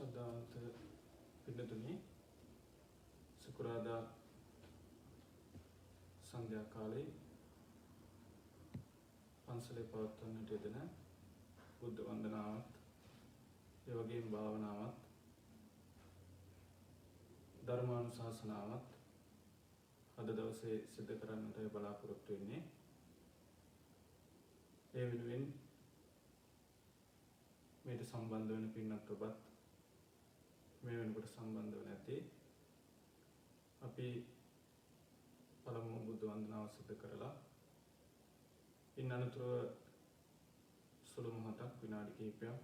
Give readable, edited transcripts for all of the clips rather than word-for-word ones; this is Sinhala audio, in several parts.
ශ්‍රද්ධාවන්ත පින්නතුනි සිකුරාදා සන්ධ්‍යා කාලේ පන්සලේ පවත්වන්නට යෙදෙන බුද්ධ වන්දනාවත් ඒ වගේම භාවනාවත් ධර්මානුශාසනාවත් අද දවසේ සිදු කරන්නට බලාපොරොත්තු වෙන්නේ. ඒ වෙනුවෙන් මේට සම්බන්ධ වෙන පින්නත් ඔබත් මේ වෙනකොට සම්බන්ධ වෙ නැති අපි පළමු බුද්ධ වන්දනාව සිදු කරලා ඉන් අනතුරුව සුළු මොහොතක් විනාඩි කිහිපයක්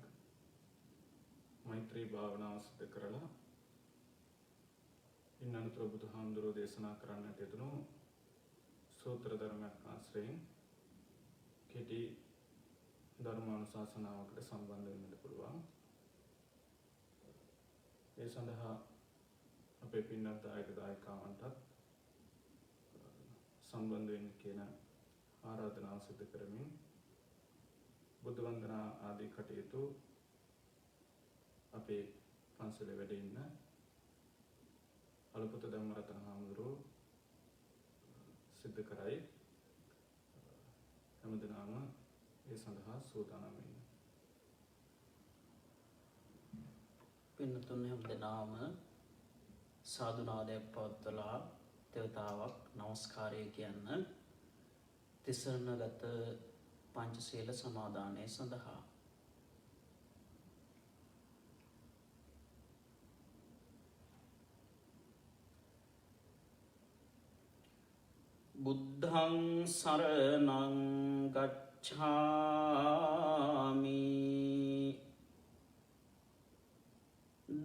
මෛත්‍රී භාවනාව සිදු කරලා ඉන් අනතුරුව බුදුහාමුදුරුවෝ දේශනා කරන්නට යෙදුණු සූත්‍ර ධර්මයක් ආශ්‍රයෙන් කෙටි ධර්මානුශාසනාවකට සම්බන්ධ වෙන්නට පුළුවන්. ඒ සඳහා අපේ පින්වත් දායක දායකාවන්ටත් සම්බන්ධ වෙන්න කියන ආරාධනාව සිදු කරමින් බුද්ධ වන්දනා ආදී කටයුතු අපේ පන්සලේ වැඩ ඉන්න අලුපත ධම්මරතන හාමුදුරුවෝ සිදු කරයි. හැමදෙනාම ඒ සඳහා සූදානම් වෙන්න. පින්නතුන් හැමදෙනාම සාදුනාදයක් පවත්වලා දේවතාවක් නමස්කාරය කියන්න තිසරණගත පංචශීල සමාදානය සඳහා. බුද්ධං සරණං ගච්ඡාමි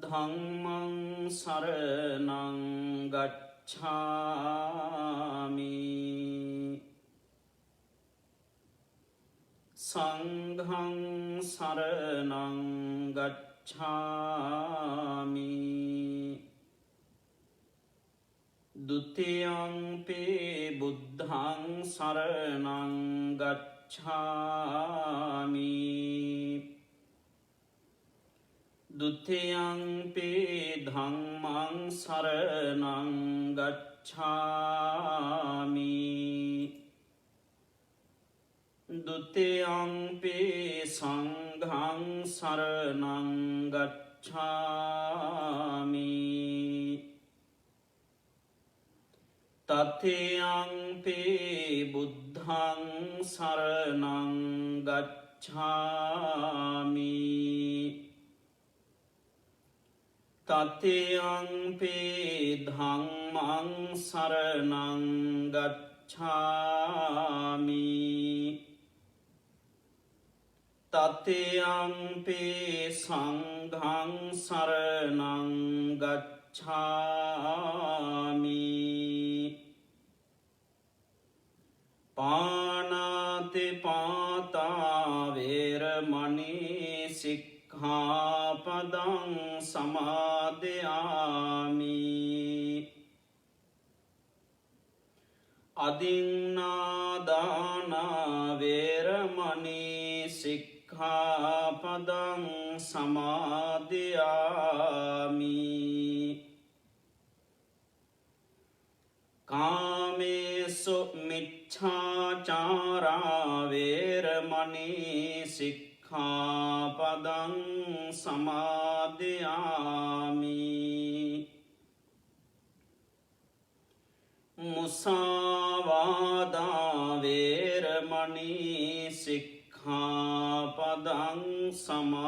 ධම්මං සරණං ගච්ඡාමි සංඝං සරණං ගච්ඡාමි ဒုတိယံ පි බුද්ධං සරණං ගච්ඡාමි ဒုတိယံ පි ධම්මං සරණං ගච්ඡාමි ဒုတိယံ පි සංඝං සරණං ගච්ඡාමි තතියංපි බුද්ධං සරණං ගච්ඡාමි තතියංපි ධම්මං සරණං ගච්ඡාමි තතියංපි සංඝං සරණං ගච්ඡාමි පානාති පාතා වේරමණී සික්ඛාපදං සමාදියාමි අදින්නාදාන වේරමණී සික්ඛාපදං සමාදියාමි කාමේසු මිච්ඡාචාරා වේරමණී සික්ඛාපදං සමාදියාමි මුසාවාදා වේරමණී සික්ඛාපදං සමාදියාමි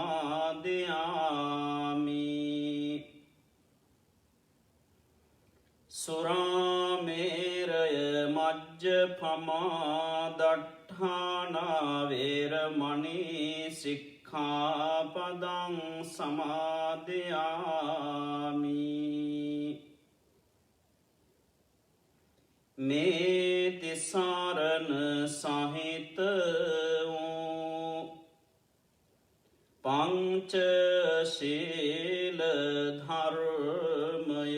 සුරාමේරය මජ්ජපමා දට්ඨානා වේරමණී සික්ඛාපදං සමාදියාමි මේ තිසරණ සහිත වූ පංචශීල ධර්මය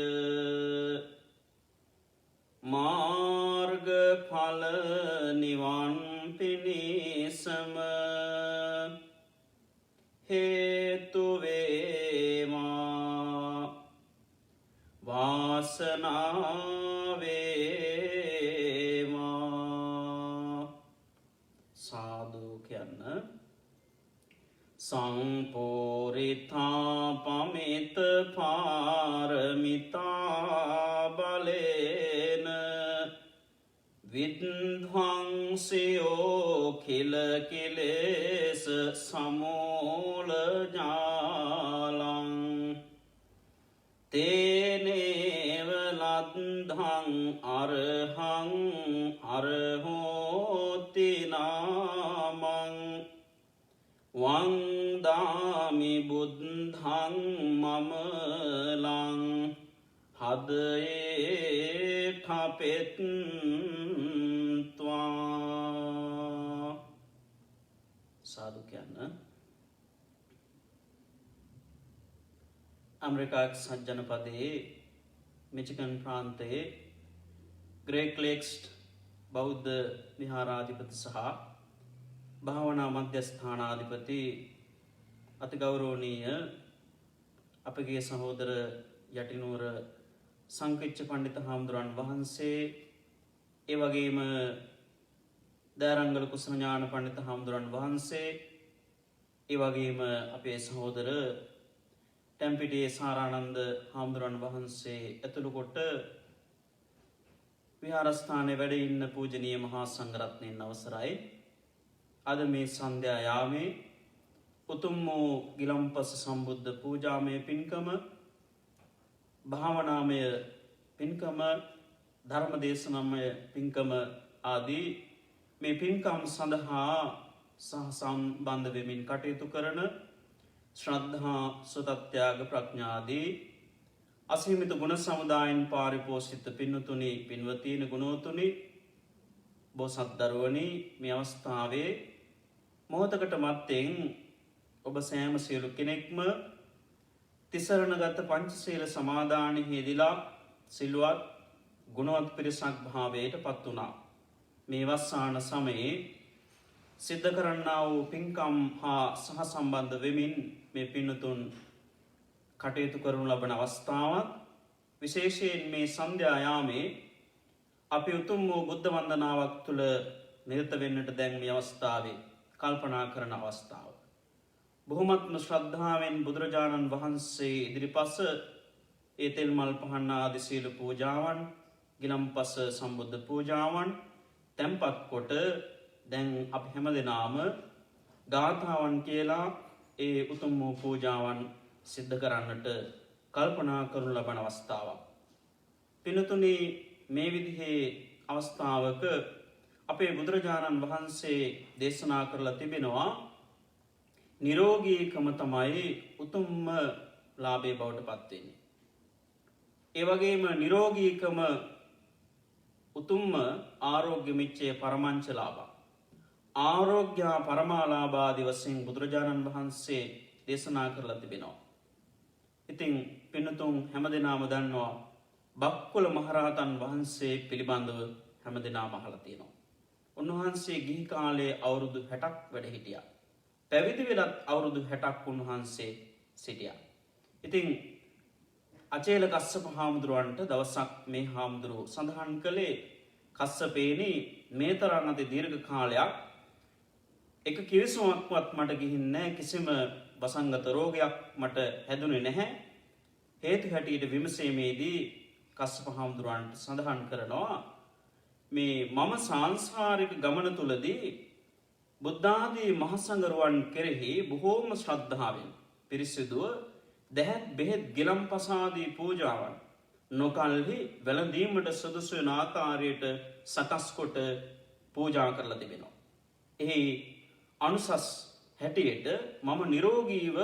මාර්ගඵල නිවන් පිණිසම හේතු වේවා වාසනාව වේවා. සාදු කියන්න. සංපෝරිතා පමිත පාරමිතා බලේන විද්ධංසියෝ කිල කිලේස සමූල ජාලං තේනේව ලද්දං අරහං අරහෝති නාමං වන්දාමි බුද්ධං මමලං හදයේ ඨපෙත්වා. සාදු කියන්න. ඇමරිකා එක්සත් ජනපදයේ මිචිගන් ප්‍රාන්තයේ ග්‍රේට් ලේක්ස් බෞද්ධ විහාරාධිපති සහ භාවනා මධ්‍යස්ථානාධිපති අතිගෞරවනීය අපගේ සහෝදර යටිනුවර සංකිච්ඡ පණ්ඩිත හාමුදුරන් වහන්සේ, ඒ වගේම දෑරංගල කුසල ඥාන පණ්ඩිත හාමුදුරන් වහන්සේ, ඒ වගේම අපේ සහෝදර ටැම්පිටියේ සාරානන්ද හාමුදුරන් වහන්සේ ඇතුළු කොට විහාරස්ථානයේ වැඩ ඉන්න පූජනීය මහා සංඝරත්නයන් අවසරයි. අද මේ සන්ධ්‍යා යාමේ උතුම් වූ ගිලම්පස සම්බුද්ධ පූජාමය පින්කම, භාවනාමය පින්කම, ධර්ම දේශනාමය පින්කම ආදී මේ පින්කම් සඳහා සම්බන්ධ වෙමින් කටයුතු කරන ශ්‍රද්ධා සුතත්‍යාග ප්‍රඥාදී අසීමිත ගුණ සමුදායන් පාරිපෝෂිත පින්නතුනි, පින්වතීන ගුණෝතුනි, බෝසත් දරුවනි, මේ අවස්ථාවේ මොහොතකට මත්තෙන් ඔබ සෑම සියලු කෙනෙක්ම තිසරණගත පංචශීල සමාදානයෙහි යෙදিলা සිල්වත් ගුණවත් පිරිසක් භාවයට පත් වුණා. මේ වස්සාන සමයේ සිද්ධ කරන්නා වූ පින්කම් හා සහ සම්බන්ධ වෙමින් මේ පින්නතුන් කටයුතු කරනු ලබන අවස්ථාවත්, විශේෂයෙන් මේ සන්ධ්‍යා යාමේ අපි උතුම් වූ බුද්ධ වන්දනාවක් තුළ නිරත වෙන්නට දැන් මේ අවස්ථාවේ කල්පනා කරන අවස්ථාව. බොහොමත්ම ශ්‍රද්ධාවෙන් බුදුරජාණන් වහන්සේ ඉදිරිපස ඒ තෙල් මල් පහන් ආදී සීල පූජාවන්, ගිලම්පස සම්බුද්ධ පූජාවන් තැන්පත් කොට දැන් අපි හැමදෙනාම ගාථාවන් කියලා ඒ උතුම් වූ පූජාවන් සිද්ධ කරන්නට කල්පනා කරනු ලබන අවස්ථාවක්. පින්තුනි, මේ විදිහේ අවස්ථාවක අපේ බුදුරජාණන් වහන්සේ දේශනා කරලා තිබෙනවා නිරෝගීකම තමයි උතුම්ම ලාභේ බවට පත් වෙන්නේ. ඒ වගේම නිරෝගීකම උතුම්ම ආරෝග්‍ය මිච්ඡේ පරමංච ලාභා. ආරෝග්‍ය පරමාලාභාදී වශයෙන් බුදුරජාණන් වහන්සේ දේශනා කරලා තිබෙනවා. ඉතින් පින්නතුන් හැමදෙනාම දන්නවා බක්කුල මහරහතන් වහන්සේ පිළිබඳව හැමදෙනාම අහලා තියෙනවා. උන්වහන්සේ ගිහි කාලේ අවුරුදු 60ක් වැඩ හිටියා. පැවිදි වෙලත් අවුරුදු 60ක් උන්වහන්සේ සිටියා. ඉතින් අචේල කස්සප හාමුදුරුවන්ට දවසක් මේ හාමුදුරුව සඳහන් කළේ, කස්සපේනි, මේ තරම් අති දීර්ඝ කාලයක් එක කිවිසුමක්වත් මට ගිහින් නැහැ, කිසිම වසංගත රෝගයක් මට හැදුනේ නැහැ. හේතු හැටියට විමසීමේදී කස්සප හාමුදුරුවන්ට සඳහන් කරනවා, මේ මම සංසාරික ගමන තුලදී බුද්ධාදී මහසඟරුවන් කෙරෙහි බොහෝම ශ්‍රද්ධාවෙන් පිරිසිදුව දැහැත් බෙහෙත් ගිලම්පසාදී පූජාවන් නොකල්හි වැළඳීමට සුදුසු වන ආකාරයට සකස් කොට පූජා කරලා තිබෙනවා. එහි අනුසස් හැටියට මම නිරෝගීව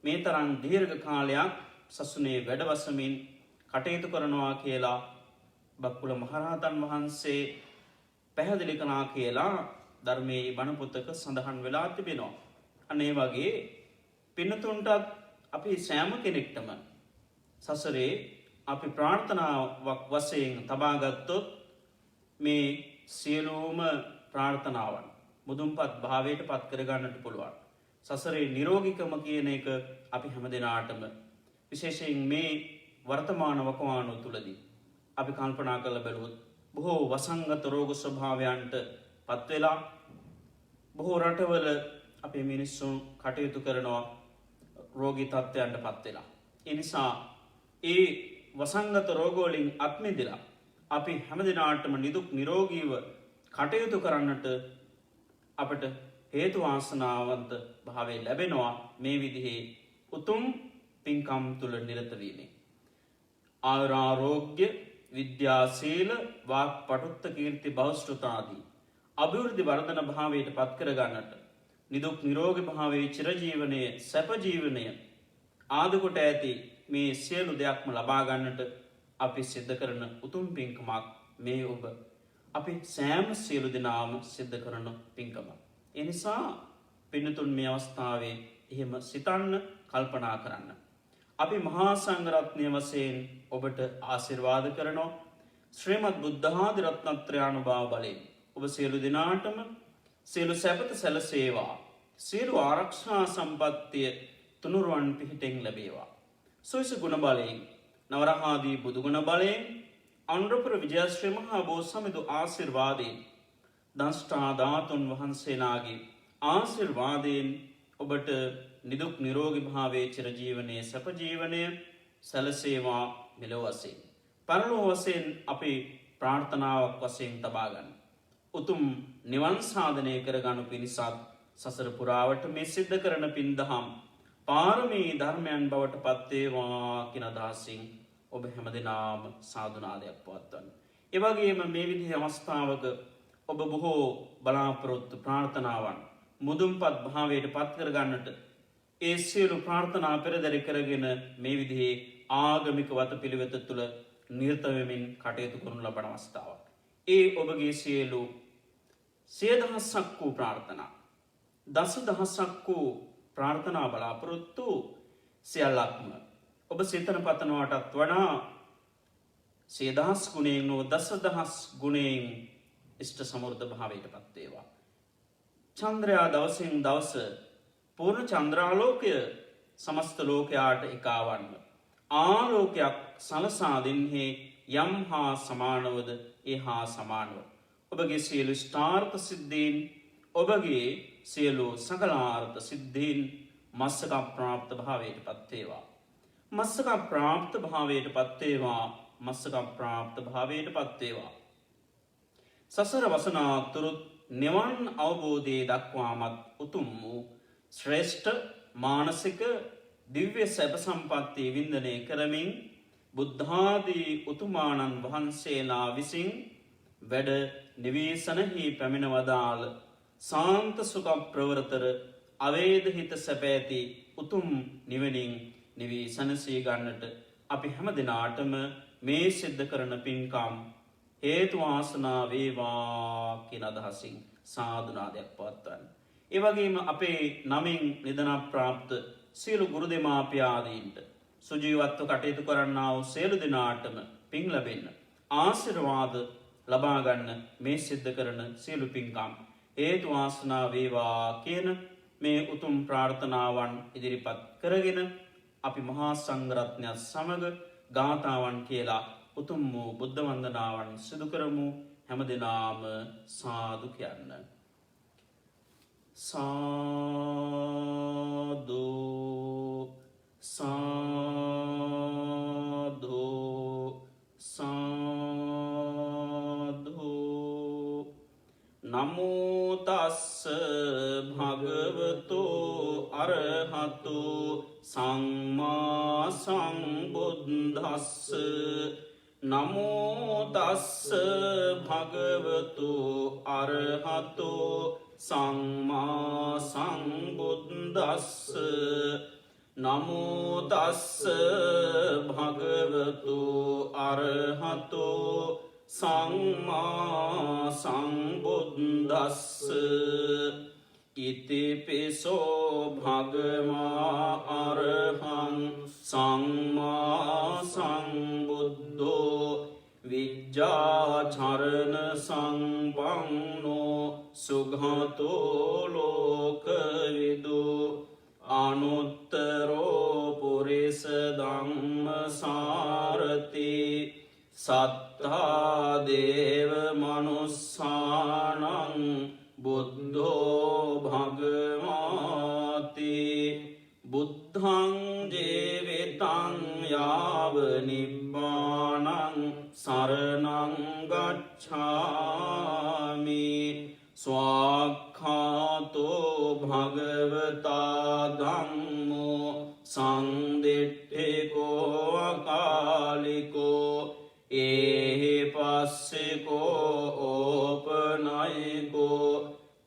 මේ තරම් දීර්ඝ කාලයක් සසුනේ වැඩවසමින් කටයුතු කරනවා කියලා බක්කුල මහරහතන් වහන්සේ පැහැදිලි කළා කියලා ධර්මයේ බණ පොතක සඳහන් වෙලා තිබෙනවා. අනේ වගේ පින්නතුන්ටත් අපි සෑම කෙනෙක්ටම සසරේ අපි ප්‍රාර්ථනාවක් වශයෙන් තබා ගත්තොත් මේ සියලුම ප්‍රාර්ථනාවන් මුදුන්පත් භාවයට පත් කරගන්නට පුළුවන්. සසරේ නිරෝගීකම කියන එක අපි හැමදෙනාටම, විශේෂයෙන් මේ වර්තමාන වකවානුව තුලදී අපි කල්පනා කරලා බැලුවොත් බොහෝ වසංගත රෝග ස්වභාවයන්ට පත් වෙලා බොහෝ රටවල අපේ මිනිස්සුන් කටයුතු කරනවා රෝගී තත්ත්වයන්ට පත් වෙලා. ඒ නිසා ඒ වසංගත රෝග වලින් අත් මිදලා අපි හැමදිනාටම නිදුක් නිරෝගීව කටයුතු කරන්නට අපට හේතු වාසනාවන්ත භාවය ලැබෙනවා මේ විදිහේ උතුම් පින්කම් තුල නිරත වීමෙන්. ආරෝග්‍ය, විද්‍යා, සීල, වාක් පටුත්ත, කීර්ති, බෞද්ධතාදී අභිවෘද්ධි වර්ධන භාවයට පත් කර ගන්නට නිදුක් නිරෝගී භාවයේ චිරජීවනයේ සැප ජීවනය ආදකොට ඇති මේ සියලු දෙයක්ම ලබා ගන්නට අපි සිද්ධ කරන උතුම් පින්කමක් මේ ඔබ අපි සෑම සියලු දෙනාම සිද්ධ කරන පින්කමක්. ඒ නිසා පින්නතුන් මේ අවස්ථාවේ එහෙම සිතන්න, කල්පනා කරන්න. අපි මහා සංඝරත්නය වශයෙන් ඔබට ආශිර්වාද කරනවා. ශ්‍රීමත් බුද්ධාදී රත්නත්‍රානුභාව බලයෙන් ඔබ සියලු දෙනාටම සියලු සැපත සැලසේවා. සියලු ආරක්ෂා සම්පත්තිය තුනුරුවන් පිහිටෙන් ලැබේවා. සොයිස ගුණ බලයෙන්, නවරහාදී බුදු ගුණ බලයෙන්, අනුරපුර විජයශ්‍රී මහා බෝසමිඳු ආශිර්වාදයෙන්, දෂ්ටා ධාතුන් වහන්සේලාගේ ආශිර්වාදයෙන් ඔබට නිදුක් නිරෝගී භාවයේ චිරජීවනයේ සැප ජීවනය සැලසේවා මෙලොව වශයෙන්. පරලොව වශයෙන් අපි ප්‍රාර්ථනාවක් වශයෙන් තබා ගන්න. උතුම් නිවන් සාධනය කරගනු පිණිසත් සසර පුරාවට මේ සිද්ධ කරන පින්දහම් පාරමී ධර්මයන් බවට පත් වේවා කියන අදහසින් ඔබ හැමදෙනාම සාදුනාදයක් පවත්වන්න. ඒ වගේම මේ විදිහේ අවස්ථාවක ඔබ බොහෝ බලාපොරොත්තු ප්‍රාර්ථනාවන් මුදුන්පත් භාවයට පත් කර ගන්නට ඒ සියලු ප්‍රාර්ථනා පෙරදරි කරගෙන මේ විදිහේ ආගමික වතපිළිවෙත තුළ නිරත වෙමින් කටයුතු කරනු ලබන අවස්ථාවක්. ඒ ඔබගේ සියලු 100,000ක් වූ ප්‍රාර්ථනා, 10,000ක් වූ ප්‍රාර්ථනා බලාපොරොත්තු සියල්ලක්ම ඔබ සිතන පතනවටත් වඩා 100,000 ගුණයෙන් නොව 10,000 ගුණයෙන් ඉෂ්ට සමෘද්ධ භාවයට පත් වේවා. චන්ද්‍රයා දවසින් දවස පූර්ණ චන්ද්‍රාලෝකය සමස්ත ලෝකයාට එකවන්න. ආලෝකයක් සලසා දෙන්හි යම් හා සමානවද ඒ හා සමානව. ඔබගේ සියලු ඉෂ්ටාර්ථ සිද්ධීන්, ඔබගේ සියලු සකලාර්ථ සිද්ධීන් මස්සක ප්‍රාප්ත භාවයට පත් වේවා. මස්සක ප්‍රාප්ත භාවයට පත් වේවා. මස්සක ප්‍රාප්ත භාවයට පත් වේවා. සසර වසනාතුරුත් නිවන් අවබෝධයේ දක්වාමත් උතුම් වූ ශ්‍රේෂ්ඨ මානසික දිව්‍ය සැප සම්පත්තිය වින්දනය කරමින් බුද්ධාදී උතුමාණන් වහන්සේලා විසින් වැඩ නිවේසනහි පැමිණ වදාළ සාන්ත සුඛ ප්‍රවෘතර අවේදහිත සැපැති උතුම් නිවනින් නිවේසනසී ගන්නට අපි හැම දිනාටම මේ සිද්ධ කරන පින්කම් හේතු වාසනා වේවා කියන අදහසින් සාදුනාදයක් පවත්වන්න. ඒ වගේම අපේ නමින් නිදන ප්‍රාප්ත සියලු ගුරු දෙමාපියාදීන්ට සුජීවත්ව කටයුතු කරන්නා වූ සියලු දෙනාටම පින් ලැබෙන්න, ආශිර්වාද ලබා ගන්න මේ සිද්ධ කරන සියලු පින්කම් හේතු වාසනා වේවා කියන මේ උතුම් ප්‍රාර්ථනාවන් ඉදිරිපත් කරගෙන අපි මහා සංඝරත්නයත් සමග ගාථාවන් කියලා උතුම් වූ බුද්ධ වන්දනාවන් සිදු කරමු. හැමදෙනාම සාදු කියන්න. සාදු සාදු සාදු. නමෝ තස්ස භගවතු අරහතු සම්මා සම්බුද්දස්ස. නමෝ තස්ස භගවතු අරහතු සම්මා සම්බුද්දස්ස. නමෝ තස්ස භගවතු අරහතු සම්මා සම්බුද්දස්ස. ඉතිපිසෝ භගවා අරහං සම්මා සම්බුද්ධෝ විජ්ජාචරණ සම්පන්නෝ සුගතෝ ලෝකවිදු අනුත්තරෝ පුරිස පුරිස ධම්ම සාරති සත්තා දේව මනුස්සානං බුද්ධෝ භගවාති බුද්ධං ජීවිතං යාව නිබ්බානං සරණං ගච්ඡාමි ස්වාක්ඛාතෝ භගවතා ධම්මෝ සංදිට්ඨිකෝ අකාලිකෝ ඒහි පස්සිකෝ ඕපනයිකෝ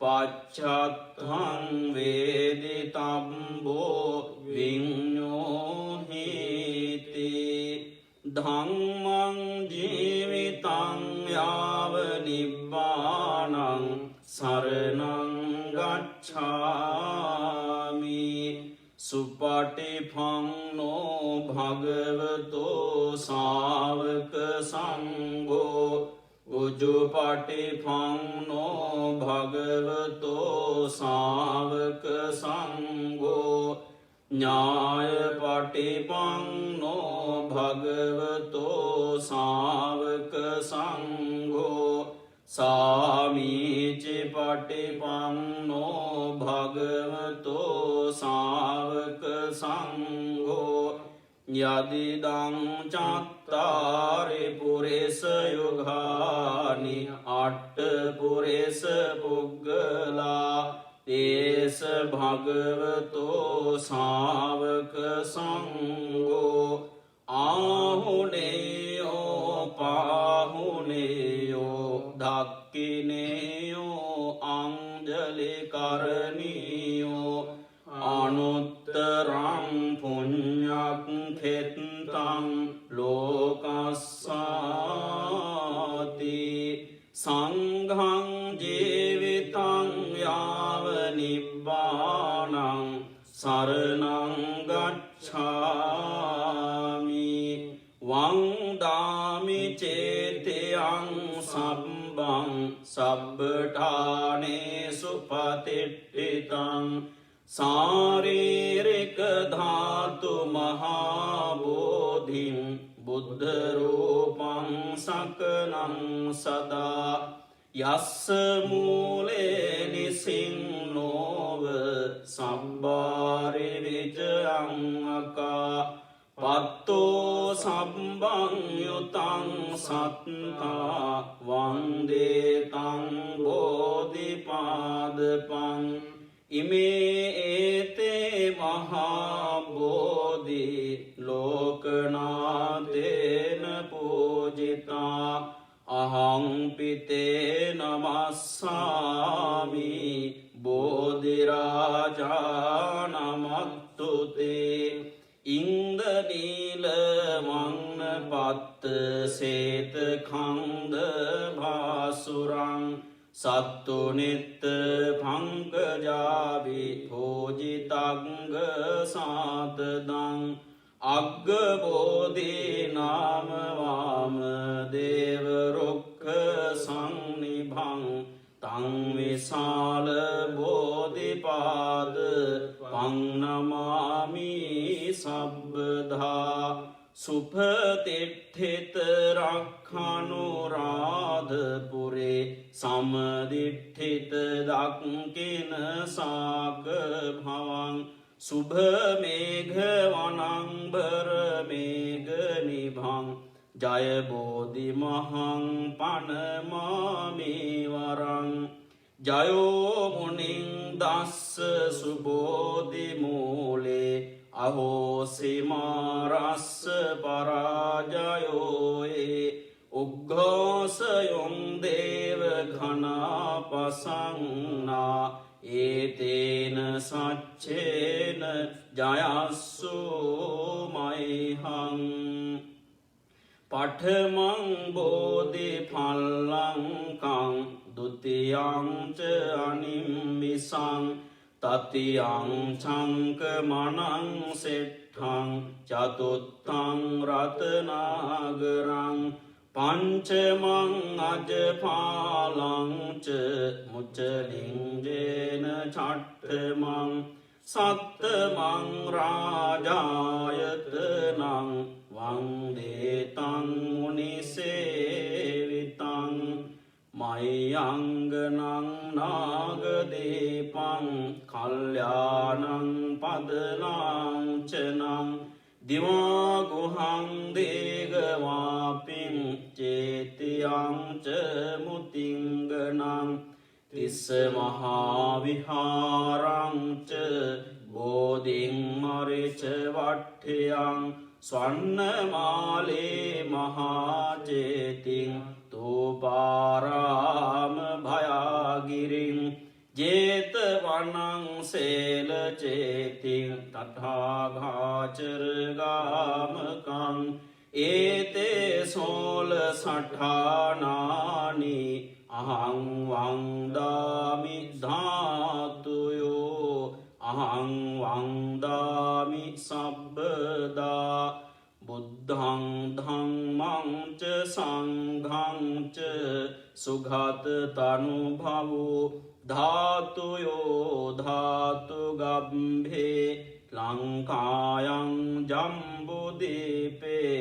පච්චත්තං වේදිතම්බෝ විඤ්ඤෝහිති ධම්මං ජීවිතං යාව නිබ්බානං සරණං ගච්ඡාමි සුපටිපන්නෝ භගවතෝ ශාවක සංඝෝ උජුපටිපන්නෝ භගවතෝ ශාවක සංඝෝ ඥායපටිපන්නෝ භගවතෝ ශාවක සංඝෝ සාමීචි පටිපන්නෝ භගවතෝ ශාවක සංඝෝ යදිදං චත්තාරි පුරිස යුගානි අට්ඨ පුරිස පුග්ගලා තේස භගවතෝ ශාවක සංඝෝ ආහුනේයෝ පාහුනේයෝ දක්ඛිනේයෝ අංජලි කරණීයෝ අනුත්තරං පුඤ්ඤක් ඛෙත්තං ලෝකස්සාති සංඝං ජීවිතං යාව නිබ්බානං සරණං ගච්ඡාමි වන්දාමි චේතයං සබ්බං සබ්බඨානේසු පතිට්ඨිතං සාරීරික ධාතු මහා බෝධිං බුද්ධ රූපං සකලං සදා යස්ස මූලේ නිසින්නෝව සම්බාරි විජයං අකා පත්තෝ සම්බං යුතං සත්තා වන්දේතං බෝධිපාදපං ඉමේ ඒතේ මහා බෝධි ලෝකනාතේන පූජිතා අහං පිතේ නමස්සාමි බෝධිරාජා නමත්තුතේ ඉන්දනීල මන්න පත්ත සේත කන්ද භාසුරං සත්තු නිත්ත පංකජාවි පූජිතංග සාතදං අග්ග බෝධි නාම වාම දේව රුක්ඛ සංනිභං තං විශාල බෝධිපාද පන්නමාමි සබ්බදා සුපතිට්ඨිත රක්ඛනුරාධපුරේ සමදිට්ඨිත දක්ඛින සාග භවං සුභ මේඝ වනංබර මේඝ නිභං ජය බෝධි මහං පනමාමි වරං ජයෝ මුනිං දස්ස සුබෝධි මූලේ අහෝසි මාරස්ස පරාජයෝයේ උග්ඝෝසයොං දේව ඝනාපසන්නා ඒතේන සච්චේන ජයස්සු මයිහං පඨමං බෝධි පල්ලංකං ဒုတိယံ ච අනිම්මිසං තතියං චංකමනං සෙට්ඨං චතුත්තං රතනාගරං පංචමං අජපාලං ච මුචලිංජේන චට්ඨමං සත්තමං රාජායතනං වන්දේතං මුනිසේවිතං මයංගනං නාගදීපං කල්යාණං පදලාංචනං දිවාගුහං දේගවාපින් චේතියං ච මුතිංගනං තිස්ස මහාවිහාරං ච බෝධින් මරිච වට්ඨයං ස්වර්ණමාලේ මහාචේතින් තෝපාරාම භයාගිරින් ජේතවනං සේලචේතින් තථාගාචරගාමකං ඒතේ සෝල සඨානානි අහං වන්දාමි ධාතුයෝ අහං වන්දාමි සබ්බදා බුද්ධං ධම්මං ච සංඝං ච සුගත තනුභවෝ ධාතුයෝ ධාතු ගම්භේ ලංකායං ජම්බුදීපේ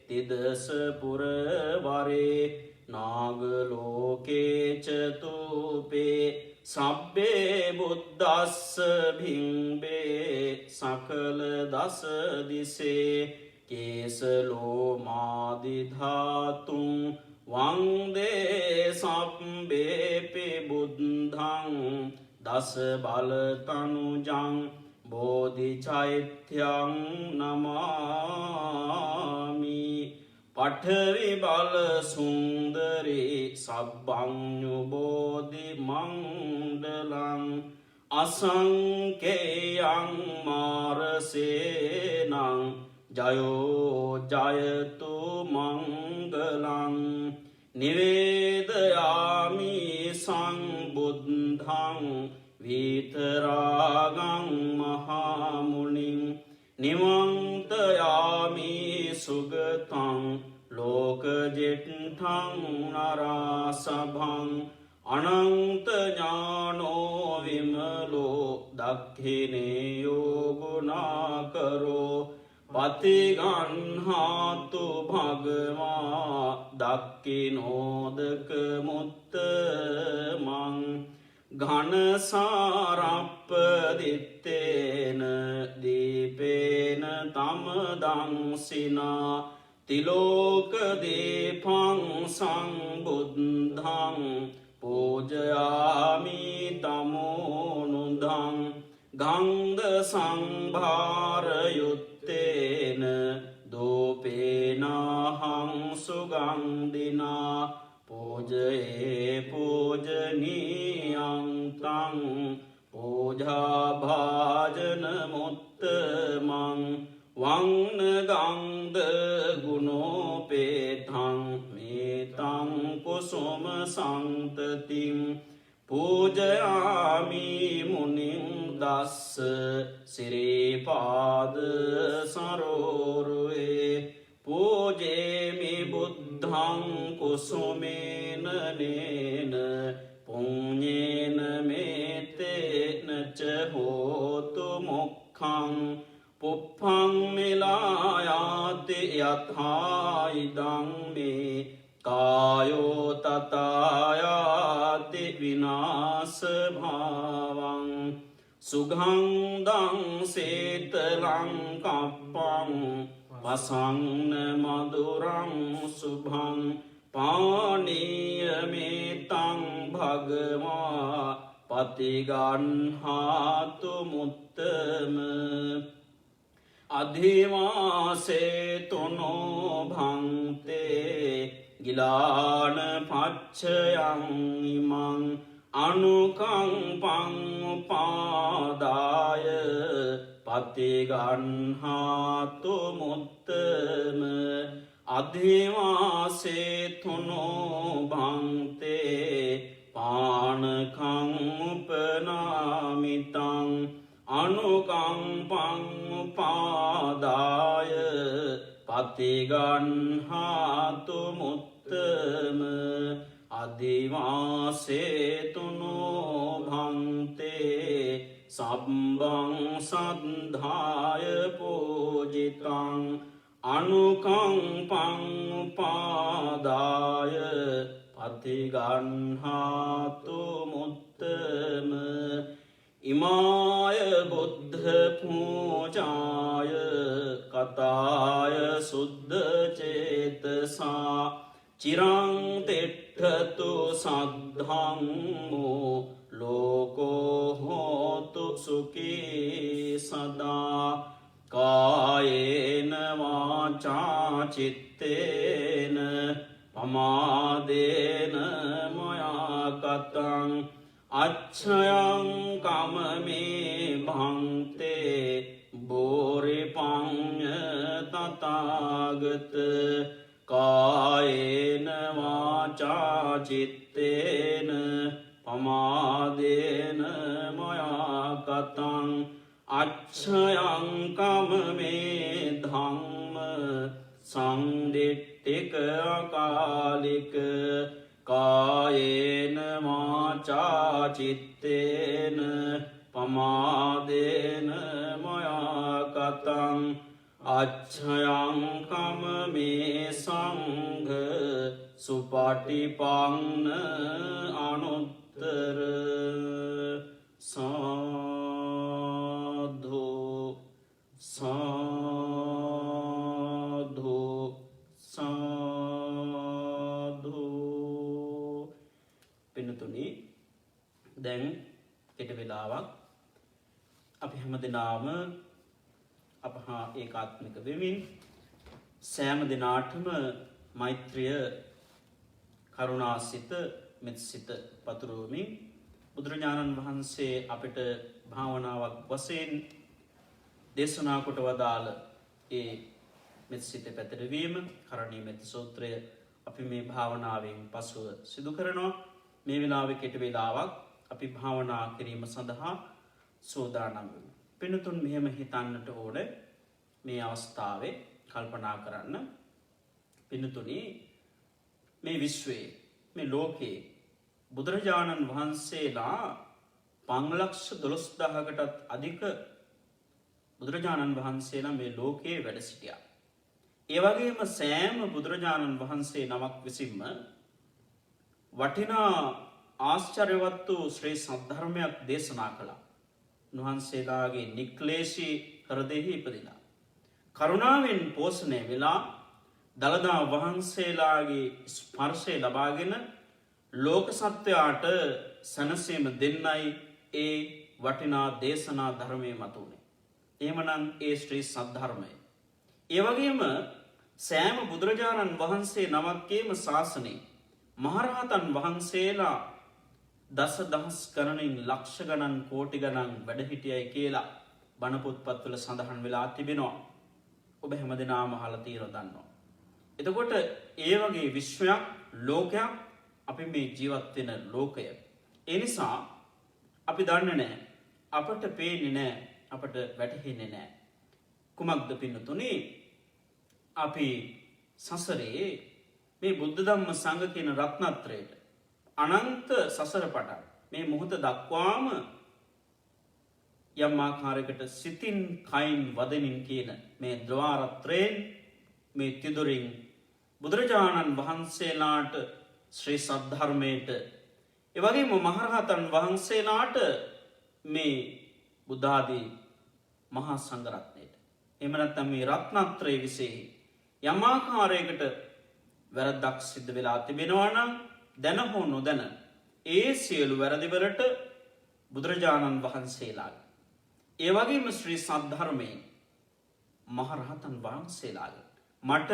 තිදස පුරවරේ නාගලෝකේ චතුපේ සබ්බේ බුද්දස්ස භිම්බේ සකල දස දිසේ කේසලෝමාදිධාතුන් වන්දේ සබ්බේපි බුද්ධං දස බලතනුජං බෝධිචෛත්‍යං නමාමි පඨවි බල සුන්දරේ සබ්බඤ්ඤු බෝධි මණ්ඩලං අසංකේයං මාරසේනං ජයෝ ජයතු මංගලං නිවේදයාමි සංබුද්ධං විතරාගං මහාමුනිං නිවන්තයාමි සුගතං ලෝකජෙට්ඨං නරාසභං අනන්ත ඥානෝ විමලෝ දක්ඛිනේයෝ ගුණාකරෝ පතිගන්හාතු භගවා දක්ඛිනෝදක මුත්තමං ඝනසාරප්ප දිත්තේන දීපේන තමදංසිනා තිලෝක දීපං සංබුද්ධං පූජයාමි තමෝනුදං ගන්ධ සංභාරයුත්තේන දෝපේනහං සුගන්ධිනා පූජයේ පූජනීයං තං පූජාභාජන මුත්තමං වංන ගන්ධ ගුණෝපේතං මේතං කුසුම සන්තතින් පූජයාමි මුනිං දස්ස සිරිපාද සරෝරුවේ පූජේමි බුද්ධං කුසුමේන නේන පුඤ්ඤේන මේතේන ච හෝතු මොක්ඛං පුප්පං මිලායාති යථායිදං මේ කායෝ තතායාති විනාශ භාවං සුගන්ධං සීතලං කප්පං වසංන මధుරං සුභං පානීයමේතං භගවා පතිගන්හාතු මුත්තම අධිවාසේතුනෝ භන්තේ ගිලාන පච්චයං ඉමං අනුකම්පං උපාදාය පතිගන්හාතු මුත්තම අධිවාසේතුනෝ භන්තේ පානකං උපනාමිතං අනුකම්පං උපාදාය පතිගන්හාතු මුත්තම අධිවාසේතුනෝ භන්තේ සබ්බං සද්ධාය පූජිතං අනුකම්පං උපාදාය පතිගන්හාතු මුත්තම ඉමාය බුද්ධ පූජාය කතාය සුද්ධ චේතසා චිරං තිට්ඨතු සද්ධම්මෝ ලෝකෝ හෝතු සුඛී සදා කායේන වාචා චිත්තේන පමාදේන මයා කතං අච්ඡයං කමමේ භන්තේ බෝරිපඤ්ඤ තථාගත කායේන වාචා චිත්තේන පමාදේන මයා කතං අච්ඡයං කමමේ ධම්ම සංදිට්ඨික අකාලික කායේන වාචා චිත්තේන පමාදේන මයා කතං අච්ඡයං කමමේ සංඝ සුපටිපන්න අනුත්තර සාධු සාධු සාධු. පින්නතුනි, දැන් කෙටි වෙලාවක් අපි හැමදෙනාම අප හා ඒකාත්මික වෙමින් සෑම දිනාටම මෛත්‍රිය කරුණාසිත මෙත්සිත පතුරවමින් බුදුරජාණන් වහන්සේ අපිට භාවනාවක් වශයෙන් දේශනා කොට වදාළ ඒ මෙත්සිත පැතිරවීම කරණීය මෙත්ත සූත්‍රය අපි මේ භාවනාවෙන් පසුව සිදු කරනවා. මේ වෙලාවේ කෙටි වේලාවක් අපි භාවනා කිරීම සඳහා සූදානම් වෙමු. පින්තුන් මෙහෙම හිතන්නට ඕනේ මේ අවස්ථාවේ කල්පනා කරන්න. පින්තුනි, මේ විශ්වයේ මේ ලෝකයේ බුදුරජාණන් වහන්සේලා 5,12,000කටත් අධික බුදුරජාණන් වහන්සේලා මේ ලෝකයේ වැඩ සිටියා. ඒ වගේම සෑම බුදුරජාණන් වහන්සේ නමක් විසින්ම වටිනා ආශ්චර්යවත් වූ ශ්‍රී සද්ධර්මයක් දේශනා කළා. උන්වහන්සේලාගේ නික්ලේශී හෘදයෙහි ඉපදිලා කරුණාවෙන් පෝෂණය වෙලා දළදා වහන්සේලාගේ ස්පර්ශය ලබාගෙන ලෝක සත්වයාට සැනසීම දෙන්නයි ඒ වටිනා දේශනා ධර්මයේ මතුනේ. එහෙමනම් ඒ ශ්‍රී සද්ධර්මය. ඒ වගේම සෑම බුදුරජාණන් වහන්සේ නමක්ගේම ශාසනයේ මහරහතන් වහන්සේලා දසදහස් ගණනින් ලක්ෂ ගණන් කෝටි ගණන් වැඩ හිටියයි කියලා බණ පොත්පත්වල සඳහන් වෙලා තිබෙනවා. ඔබ හැමදෙනාම අහලා තියෙනවා, දන්නවා. එතකොට ඒ වගේ විශ්වයක්, ලෝකයක් අපි මේ ජීවත් වෙන ලෝකය. ඒ නිසා අපි දන්නේ නැහැ, අපට පේන්නේ නැහැ, අපට වැටහෙන්නේ නැහැ. කුමක්ද පින්නතුනි? අපි සසරේ මේ බුද්ධ ධම්ම සංඝ කියන රත්නත්‍රයට අනන්ත සසර පටන් මේ මොහොත දක්වාම යම් ආකාරයකට සිතින් කයින් වදනින් කියන මේ ද්වාරත්‍රයෙන් මේ තිදොරින් බුදුරජාණන් වහන්සේලාට ශ්‍රී සද්ධර්මයට එවැගේම මහරහතන් වහන්සේලාට මේ බුද්ධාදී මහා සංඝරත්නයට එහෙම නැත්නම් මේ රත්නත්‍රය විශේෂයි යම් ආකාරයකට වැරද්දක් සිද්ධ වෙලා තිබෙනවා නම් දැන හෝ නොදැන ඒ සියලු වැරදිවලට බුදුරජාණන් වහන්සේලාගේ ඒ වගේම ශ්‍රී සද්ධර්මයේ මහරහතන් වහන්සේලාගේ මට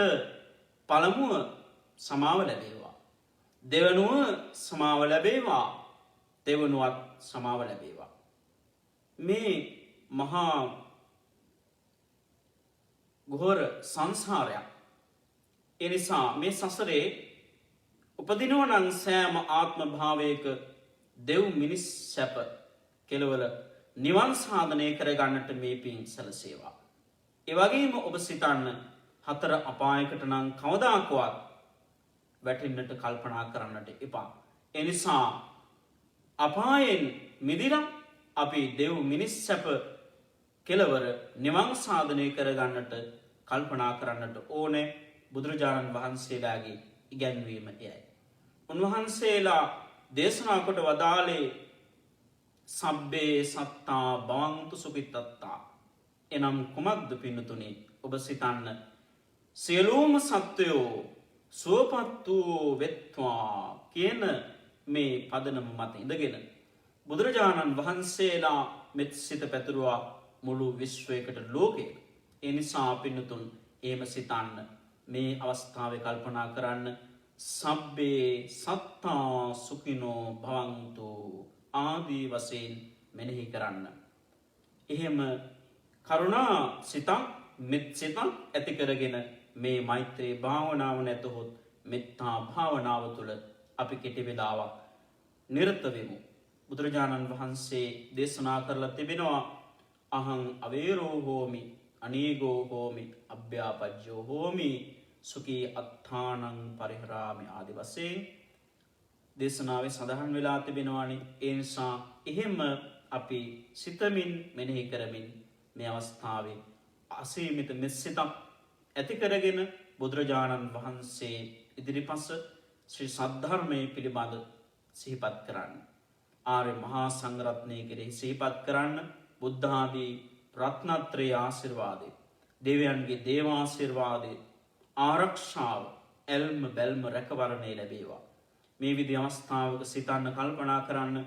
පළමුව සමාව ලැබේවා, දෙවනුව සමාව ලැබේවා, දෙවනුවත් සමාව ලැබේවා. මේ මහා ගෝර සංසාරයක්. ඒ නිසා මේ සසරේ උපදිනවා නම් සෑම ආත්ම භාවයක දෙව් මිනිස් සැප කෙලවල නිවන් සාධනය කරගන්නට මේ පින් සැලසේවා. ඒ වගේම ඔබ සිතන්න හතර අපායකට නම් කවදාකවත් වැටෙන්නට කල්පනා කරන්නට එපා. ඒ නිසා අපායෙන් මිදිලා අපි දෙව් මිනිස් සැප කෙලවර නිවන් සාධනය කරගන්නට කල්පනා කරන්නට ඕනේ. බුදුරජාණන් වහන්සේලාගේ ඉගැන්වීම එයයි. උන්වහන්සේලා දේශනා කොට වදාළේ සබ්බේ සත්තා භවන්තු සුඛිතත්තා. එනම් කුමක්ද පින්නතුනි? ඔබ සිතන්න, සියලුම සත්වයෝ සුවපත් වූ වෙත්වා කියන මේ පදනම මත ඉඳගෙන බුදුරජාණන් වහන්සේලා මෙත් සිත පැතුරුවා මුළු විශ්වයකට, ලෝකයට. ඒ නිසා පින්නතුන් එහෙම සිතන්න, මේ අවස්ථාවේ කල්පනා කරන්න, සබ්බේ සත්තා සුඛිනෝ භවන්තු ආදී වශයෙන් මෙනෙහි කරන්න. එහෙම කරුණා සිතක්, මෙත් සිතක් ඇති කරගෙන මේ මෛත්‍රී භාවනාව නැතහොත් මෙත්තා භාවනාව තුළ අපි කෙටි වේලාවක් නිරත වෙමු. බුදුරජාණන් වහන්සේ දේශනා කරලා තිබෙනවා අහං අවේරෝ හෝමි අනීගෝ හෝමි අභ්‍යාපජ්ජෝ හෝමි සුඛී අත්ථානං පරිහරාමි ආදි වශයෙන් දේශනාවේ සඳහන් වෙලා තිබෙනවානේ. ඒ නිසා එහෙම අපි සිතමින් මෙනෙහි කරමින් මේ අවස්ථාවේ අසීමිත මෙසිතක් ඇති කරගෙන බුදුරජාණන් වහන්සේ ඉදිරිපස ශ්‍රී සද්ධර්මයේ පිළිබඳ සිහිපත් කරන්න. ආර්ය මහා සංඝරත්නය කෙරෙහි සිහිපත් කරන්න. බුද්ධ ආදී රත්නත්‍රයේ ආශිර්වාදය, දෙවියන්ගේ දේවාශිර්වාදය, ආරක්ෂාව, එල්ම බැල්ම රැකවරණය ලැබේවා. මේ විදි අවස්ථාවක සිතන්න, කල්පනා කරන්න.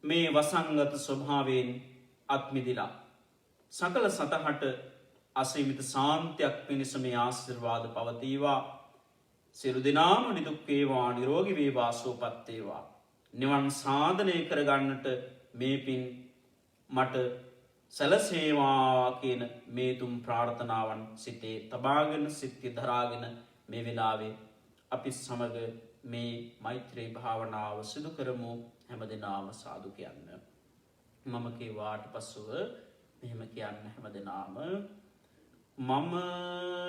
මේ වසංගත ස්වභාවයෙන් අත්මිදිලා සකල සතහට අසීමිත සාන්තියක් පිණිස මේ ආශිර්වාද පවතීවා. සියලු දෙනාම නිදුක් වේවා, නිරෝගී වේවා, සුවපත් වේවා. නිවන් සාධනය කරගන්නට මේ පින් මට සැලසේවා කියන මේ තුම් ප්‍රාර්ථනාවන් සිතේ තබාගෙන, සිත්ති දරාගෙන මේ වෙලාවේ අපි සමග මේ මෛත්‍රී භාවනාව සිදු කරමු. හැම දෙනාම සාදු කියන්න. මම කීවාට පසුව මෙහෙම කියන්න හැම දෙනාම. මම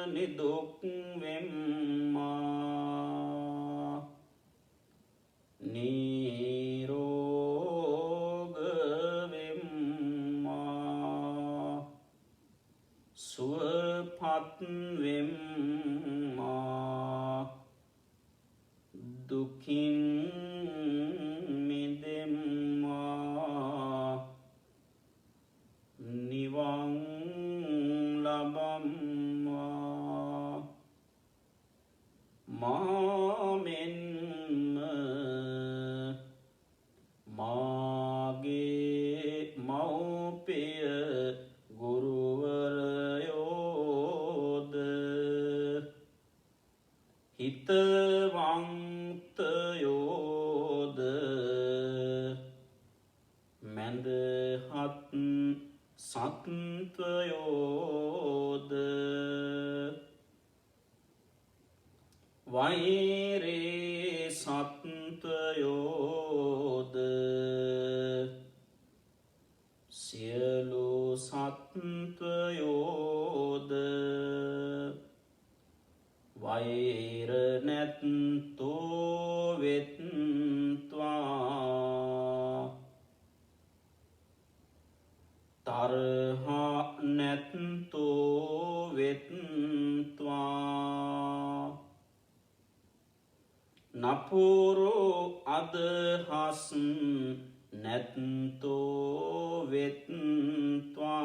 නිදුක් වෙම්මා, නිරෝග වෙම්මා, සුවපත් වෙම්මා, දුකින් මිදෙම්මා, නිවන් ලබම්මා. මාමෙන්ම මාගේ මව්පිය ගුරුවරයෝද හිතවන්තයෝද මැදහත් සත්වයෝද වෛරේ සත්වයෝද සියලු සත්වයෝද වෛර නැත්තෝ වෙත්වා, තරහ නැත්තෝ වෙත්වා, නපුරෝ අදහස් නැත්තෝ වෙත්වා,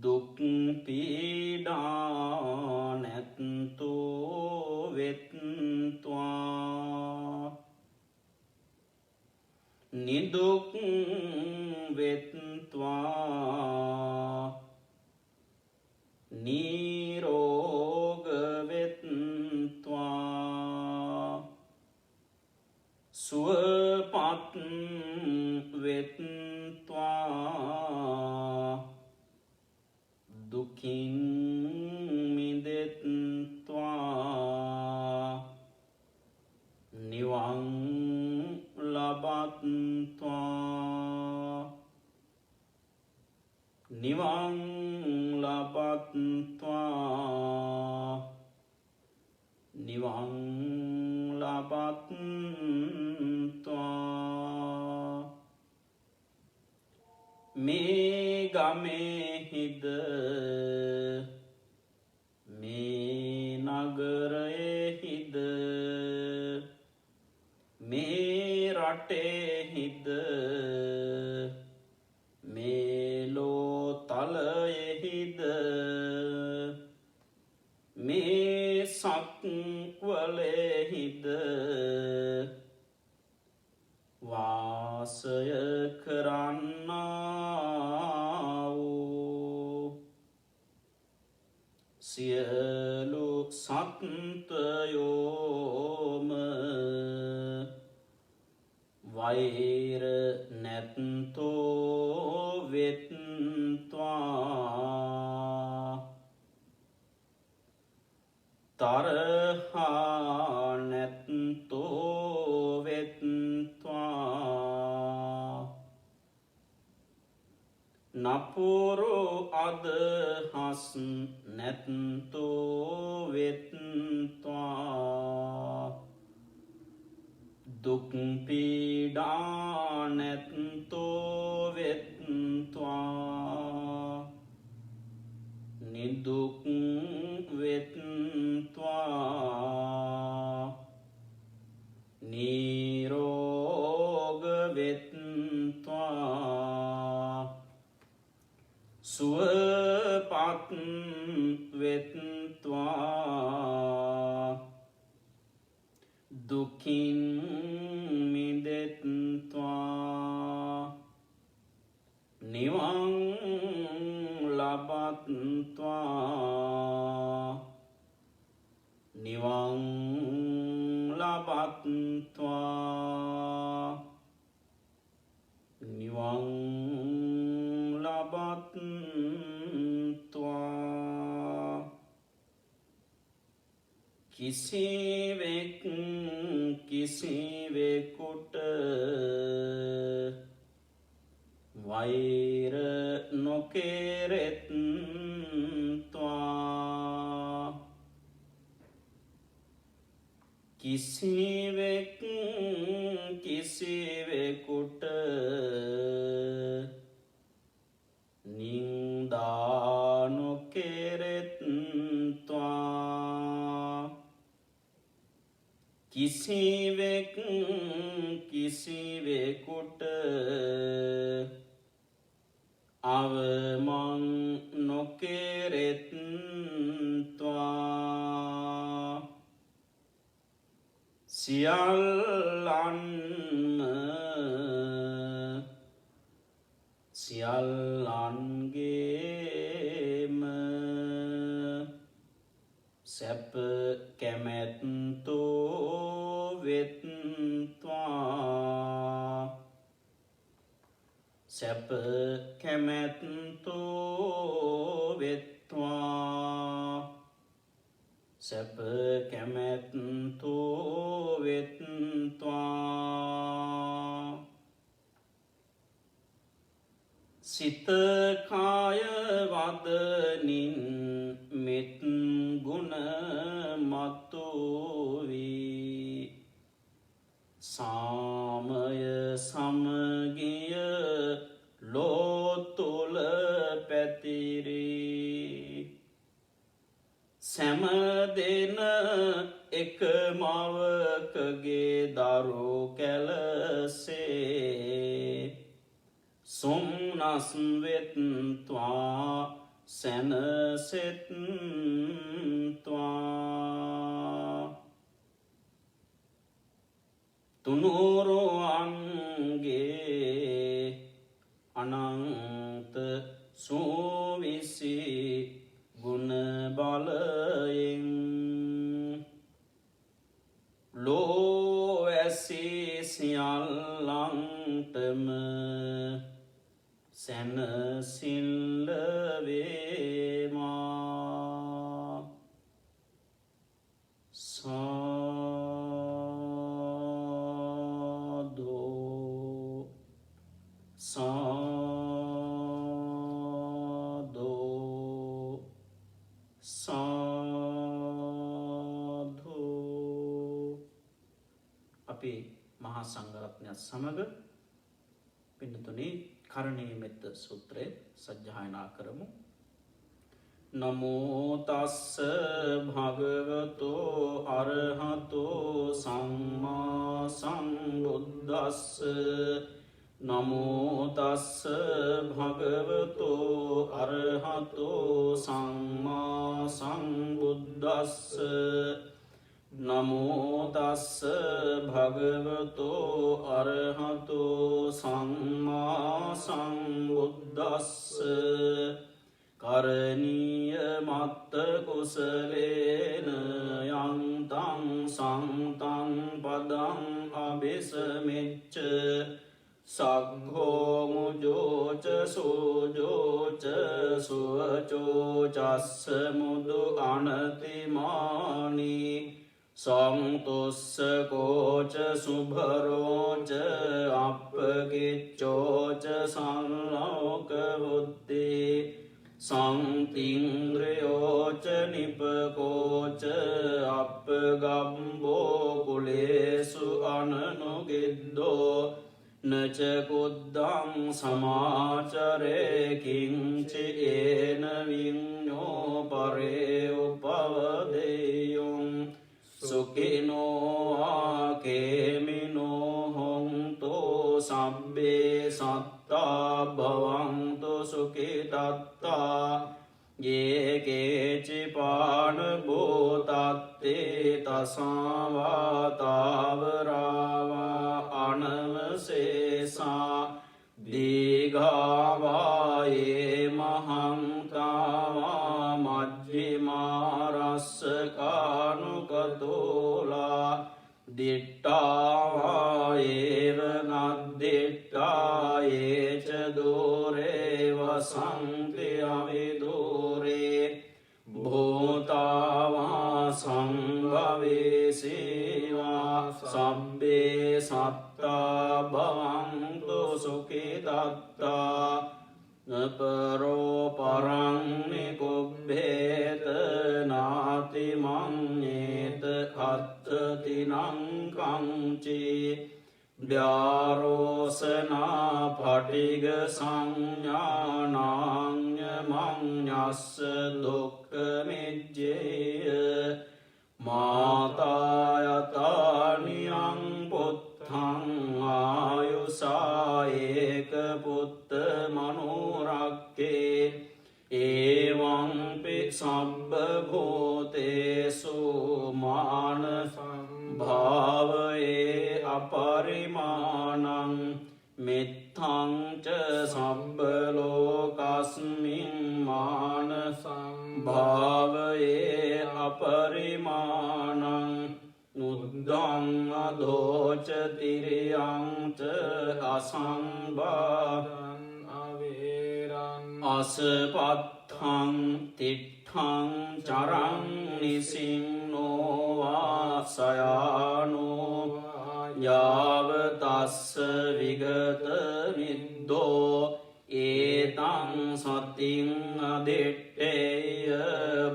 දුක් පීඩා නැත්තෝ වෙත්වා, නිදුක් වෙත්වා, නිරෝග වෙත්වා, සුවපත් වෙත්වා, දුකින් මිදෙත්වා, නිවන් ලබත්වා, නිවන් ලබත්වා, නිවන් ලබත්වා. ගමෙහිද මේ නගරයෙහිද මේ රටෙහිද මේ ලෝතලයෙහිද මේ සක්වලෙහිද වාසය කරන්නා වූ සියලු සත්වයෝම වෛර නැත්තෝ වෙත්වා තරහා නැත්තෝ වෙත්වා නපුරු අදහස් නැත්තෝ වෙත්වා දුක් පීඩා නැත්තෝ වෙත්වා නිදුක් වෙත්වා නිරෝග වෙත්වා සුවපත් වෙත්වා දුකින් මිදෙත්වා නිවන් ලබත්වා නිවන් ලබත්වා නිවන් ලබත්වා කිසිවෙක් කිසිවෙකුට වෛර නොකෙරෙත්වා කිසිවෙක් කිසිවෙකුට නින්දා නොකෙරෙත්වා කිසිවෙක් කිසිවෙකුට අවමන් නොකෙරෙත්වා සියල්ලන්ගේම සැප කැමැත්තෝ වෙත්වා සැප කැමැත්තෝ වෙත්වා සැප කැමැත්තෝ වෙත්වා සිත කාය වදනින් මෙත් ගුණ මතුවී සාමය සමගිය ලෝතුල පැතිරී සැම දෙන එක මවකගේ දරු කැලසේ සොම්නස් වෙත්වා සැනසෙත්වා තුනුරුවන්ගේ අනන්ත සුවිසි ගුණ බලයෙන් ලෝ ඇසී සියල්ලන්ටම සැනසිල්ල වේවා සාදු සාදු සාදු අපි මහා සංඝරත්නයත් සමග පින්නතුනි කරණීය මෙත්ත සූත්‍රය සජ්ජායනා කරමු. නමෝ තස්ස භගවතෝ අරහතෝ සම්මා සම්බුද්දස්ස නමෝ තස්ස භගවතෝ අරහතෝ සම්මා සම්බුද්දස්ස නමෝ තස්ස භගවතෝ අරහතෝ සම්මා සම්බුද්දස්ස කරණීය මත්ත කුසලේන යන්තං සංතං පදං අபிසමෙච්ච සග්ගෝ මුජෝච සෝජෝච සුවචෝ චස්ස මුදු අනතිමානී සංතුස්ස කෝච සුභරෝච අප්පකිච්චෝච සංලෝක බුද්ධි සංතින්ද්‍රයෝච නිපකෝච අප්පගම්බෝ කුලේසු අනනුගිද්දෝ නච කුද්දං සමාචරේ කිංචි ඒන විඤ්ඤෝ පරේ උපවදේයුං සුඛිනෝ ආකේමිනෝ හොන්තෝ සබ්බේ සත්තා භවන්තු සුඛිතත්තා යේ කේචි පාන භූතත්තේ තසාවාතාවරාවා අනවසේසා දීඝාවායේ මහන්තාවා මජ්ජිමාරස්සකානුකතෝලා දිට්ඨාවායේව නද්දිට්ඨායේච දෝරේ වසන්ති අවිදෝරේ භූතාවා සංභවේසීවා සබ්බේ සත්තා භවන්තු සුඛිතත්තා නපරෝ පරං නිකුබ්බේත නාති මඤ්ඤේත අත්තතිනං කංචි ද්‍යාරෝසනා පටිග සංඥානාඤ්ඤ මඤ්ඤස්ස දුක්ඛ මිජ්ජේය මාතායතානියං පුත්තං ආයුසායේක පුත්ත මනෝරක්කේ එවං පි සබ්බ භූතේසු මාන භාවයේ අපරිමාණං මිත්තං ච සබ්බ ලෝකස්මින් මාන භාවයේ අපරිමාණං නුද්දං අදෝච තිරියං ච අසංබාධං අවේරං අසපත්තං තිට්ඨං චරං නිසින්නෝ වාසයානෝ යාව තස්ස විගත මිද්දෝ ඒතං සතින් අදිට්ඨේය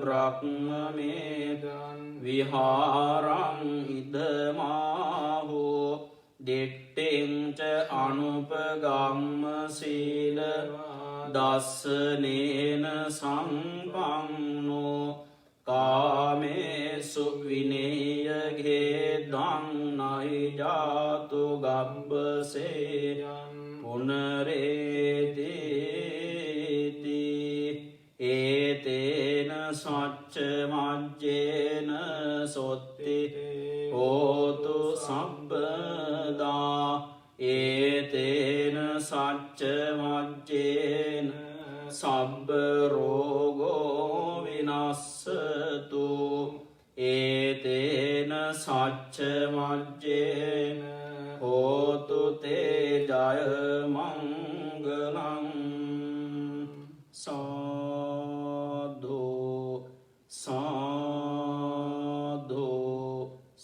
බ්‍රහ්මමේදං විහාරං ඉදමාහෝ දිට්ඨිං ච අනුපගම්ම සීල දස්සනේන සම්පන්නෝ කාමේසු විනේය ඝේදං නහි ජාතු ගබ්බසේයං පුනරේතිති ඒතේන සච්ච මජ්ජේන සොත්ති හෝතු සම්පදා ඒතේන සච්ච මජ්ජේන සබ්බ රෝගෝ විනස්සතු ඒතේන සච්ච මජ්ජේන හෝතු තේ ජය මංගලං සාදු සාදු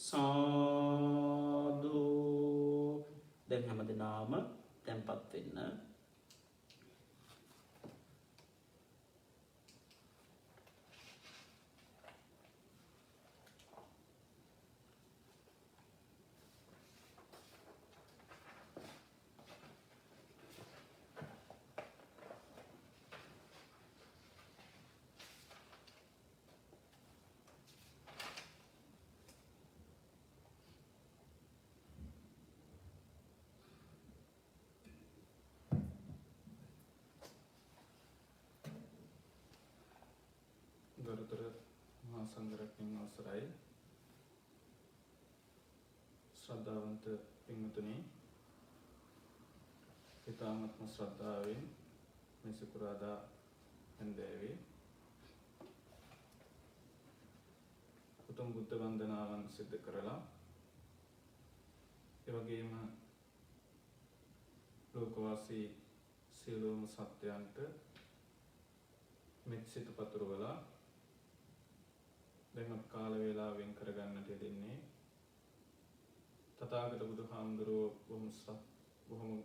සාදු. දැන් හැමදෙනාම තැන්පත් වෙන්න. ගරුතර මහා සංඝරත්නයන් අවසරයි ශ්‍රද්ධාවන්ත පින්වතුනි ඊ타ත්ම ශ්‍රද්ධාවෙන් මේ සිකුරාදා හන්දෑවේ උතුම් බුද්ධ වන්දනාවන් සිදු කරලා ඒ වගේම ලෝකවාසී සියලුම සත්‍යයන්ට මෙත් සිත පතුරවලා දැන් අප කාල වේලාව වෙන් කරගන්නට යෙදෙන්නේ තථාගත බුදුහාමුදුරුවෝ බොහොම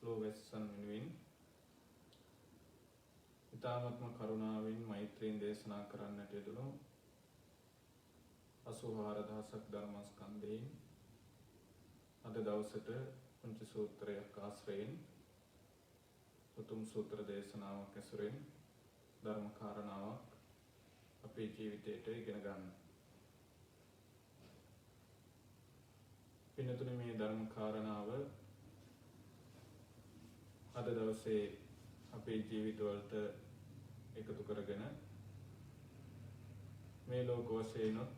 ලෝවැස්සන් වෙනුවෙන් ඊ타ත්ම කරුණාවෙන් මෛත්‍රියෙන් දේශනා කරන්නට යෙදුණු 84000ක් ධර්මස්කන්ධයෙන් අද දවසට පුංචි සූත්‍රයක් ආශ්‍රයෙන් උතුම් සූත්‍ර දේශනාවක් ඇසුරෙන් ධර්ම කාරණාවක් අපේ ජීවිතයට ඉගෙන ගන්න. පින්නතුනේ මේ ධර්ම කාරණාව අද දවසේ අපේ ජීවිතවලට එකතු කරගෙන මේ ලෝක වශයෙන්ොත්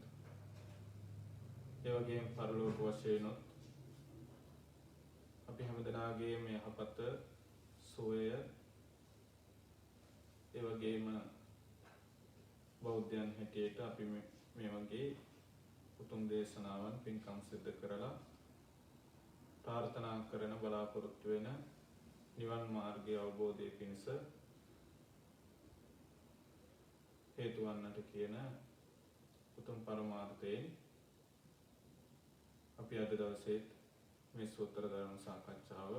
ඒ වගේම පරලෝක වශයෙන්ොත් අපි හැමදෙනාගේ මේ යහපත සෝය ඒ වගේම බෞද්ධයන් හැටියට අපි මේ වගේ උතුම් දේශනාවන් පින්කම් සිද්ධ කරලා ප්‍රාර්ථනා කරන බලාපොරොත්තු වෙන නිවන් මාර්ගය අවබෝධය පිණිස හේතු වන්නට කියන උතුම් පරමාර්ථයෙන් අපි අද දවසේ මේ සූත්‍ර ධර්ම සාකච්ඡාව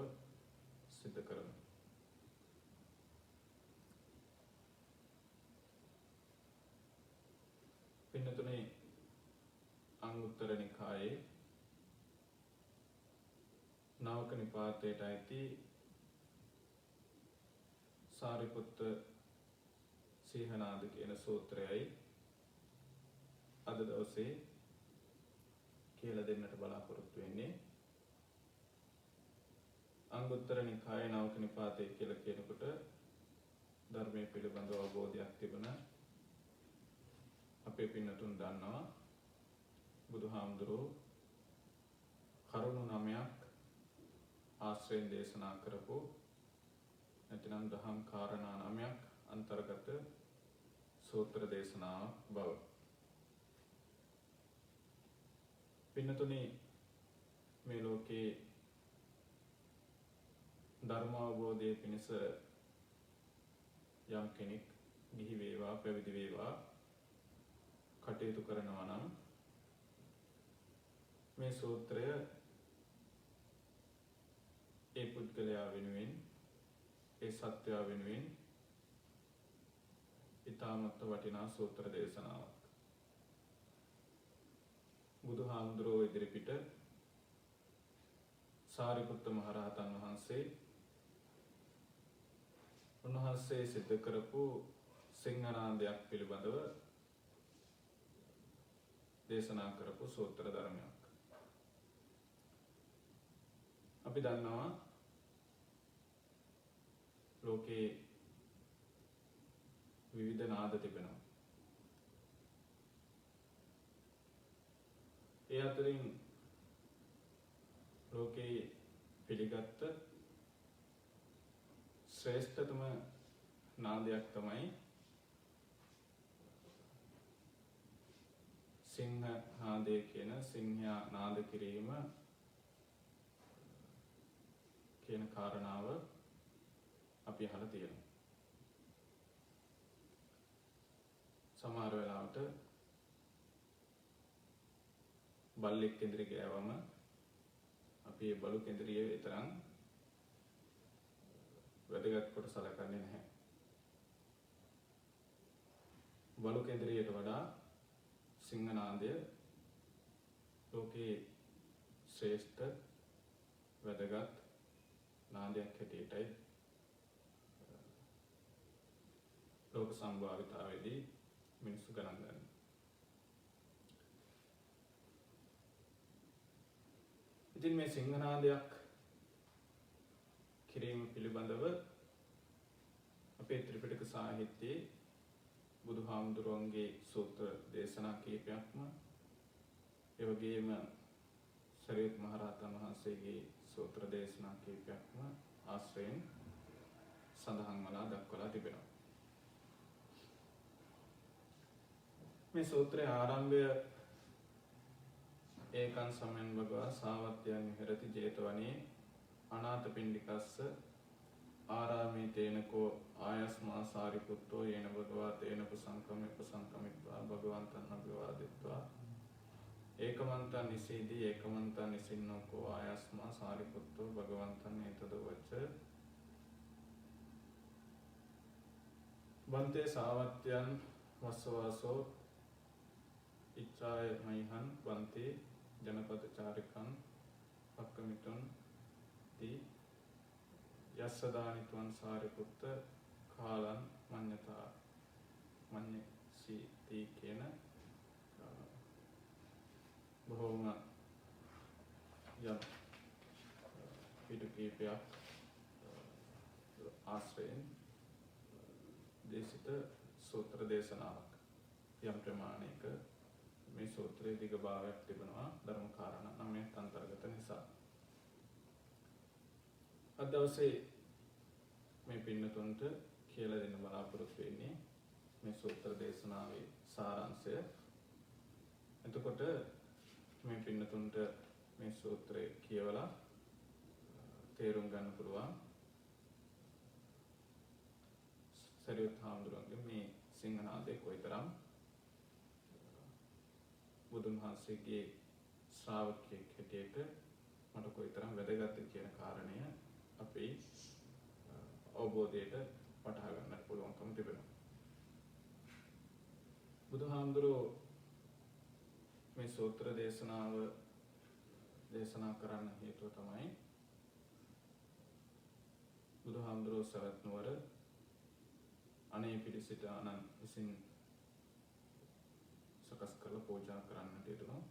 සිදු කරමු. පින්නතුනේ අංගුත්තර නිකායේ නවක නිපාතයට අයිති සාරිපුත්ත සීහනාද කියන සූත්‍රයයි අද දවසේ කියලා දෙන්නට බලාපොරොත්තු වෙන්නේ. අංගුත්තර නිකායේ නවක නිපාතය කියලා කියනකොට ධර්මයේ පිළිබඳව අවබෝධයක් තිබුණ අපේ පින්නතුන් දන්නවා බුදුහාමුදුරුවෝ කරුණු 9ක් ආශ්‍රයෙන් දේශනා කරපු නැතිනම් දහම් කාරණා 9ක් අන්තර්ගත සූත්‍ර දේශනාවක් බව. පින්නතුනේ මේ ලෝකේ ධර්ම අවබෝධයේ පිණිස යම් කෙනෙක් ගිහි වේවා පැවිදි වේවා කටයුතු කරනවා නම් මේ සූත්‍රය ඒ පුද්ගලයා වෙනුවෙන් ඒ සත්‍යය වෙනුවෙන් ඊ타මත් වටිනා සූත්‍ර දේශනාවක්. බුදුහාමුදුරුවෝ ඉදිරිපිට සාරිපුත්ත මහරහතන් වහන්සේ උන්වහන්සේ සිද්ධ කරපු සිංහනාදයක් පිළිබඳව දේශනා කරපු සූත්‍ර ධර්මයක්. අපි දන්නවා ලෝකේ විවිධ නාද තිබෙනවා. ඒ අතරින් ලෝකේ පිළිගත් ශ්‍රේෂ්ඨතම නාදයක් තමයි සිංහ නාදය කියන සිංහයා නාද කිරීම කියන කාරණාව අපි අහලා තියෙනවා. සමහර වෙලාවට බල්ලෙක් කෙඳිරි ගෑවම අපි ඒ බලු කෙඳිරිය විතරක් වැදගත් කොට සලකන්නේ නැහැ. බලු කෙඳිරියට වඩා සිංහනාදය ලෝකේ ශ්‍රේෂ්ඨ වැදගත් නාදයක් හැටියටයි ලෝක සම්භාවිතාවේදී මිනිස්සු ගණන් ගන්න. ඉතින් මේ සිංහනාදයක් කිරීම පිළිබඳව අපේ ත්‍රිපිටක සාහිත්‍යයේ බුදුහාමුදුරුවන්ගේ සූත්‍ර දේශනා කීපයක්ම ඒ වගේම සරියුත් මහරහතන් වහන්සේගේ සූත්‍ර දේශනා කීපයක්ම ආශ්‍රයෙන් සඳහන් වලා දක්වලා තිබෙනවා. මේ සූත්‍රයේ ආරම්භය ඒකං සමයන් භගවා සාවත්‍යයන් විහෙරති ජේතවනේ අනාථපිණ්ඩිකස්ස ආරාමේ තේනකෝ ආයස්මා සාරිපුත්තෝ යේන භගවා තේන උපසංකමිත්වා භගවන්තං අභිවාදිත්වා ඒකමන්තං නිසීදී ඒකමන්තං නිසින්නෝකෝ ආයස්මා සාරිපුත්තෝ භගවන්තං ඒතදවච්ච බන්තේ සාවත්‍යයන් වස්සවාසෝ ඉච්ඡාය මයිහන් බන්තේ ජනපද චාරිකං පක්කමිතුන් දී යස්සදානිතුන් සාරිපුත්ත කාලන් මඤ්ඤතා මඤ්ඤසීති කියන බොහෝම යම් පිටු කීපයක් ආශ්‍රයෙන් දේශිත සූත්‍ර දේශනාවක් යම් ප්‍රමාණයක මේ සූත්‍රයේ දිග භාවයක් තිබෙනවා ධර්ම කාරණා 9ක් අන්තර්ගත නිසා. අද දවසේ මේ පින්නතුන්ට කියලා දෙන්න බලාපොරොත්තු වෙන්නේ මේ සූත්‍ර දේශනාවේ සාරාංශය. එතකොට මේ පින්නතුන්ට මේ සූත්‍රය කියවලා තේරුම් ගන්න පුළුවන්. සරියුත් හාමුදුරුවන්ගේ මේ සිංහනාදයේ කොයිතරම් බුදුන් වහන්සේගේ ශ්‍රාවකයෙක් හැටියට මට කොයිතරම් වැදගත්ද කියන කාරණය අපේ අවබෝධයට වටහා ගන්නට පුළුවන්කම තිබෙනවා. බුදුහාමුදුරුවෝ මේ සූත්‍ර දේශනාව දේශනා කරන්න හේතුව තමයි බුදුහාමුදුරුවෝ සවැත් නුවර අනේ පිළිසිට ආනන් විසින් සකස් කරලා පූජා කරන්නට යෙදුණා.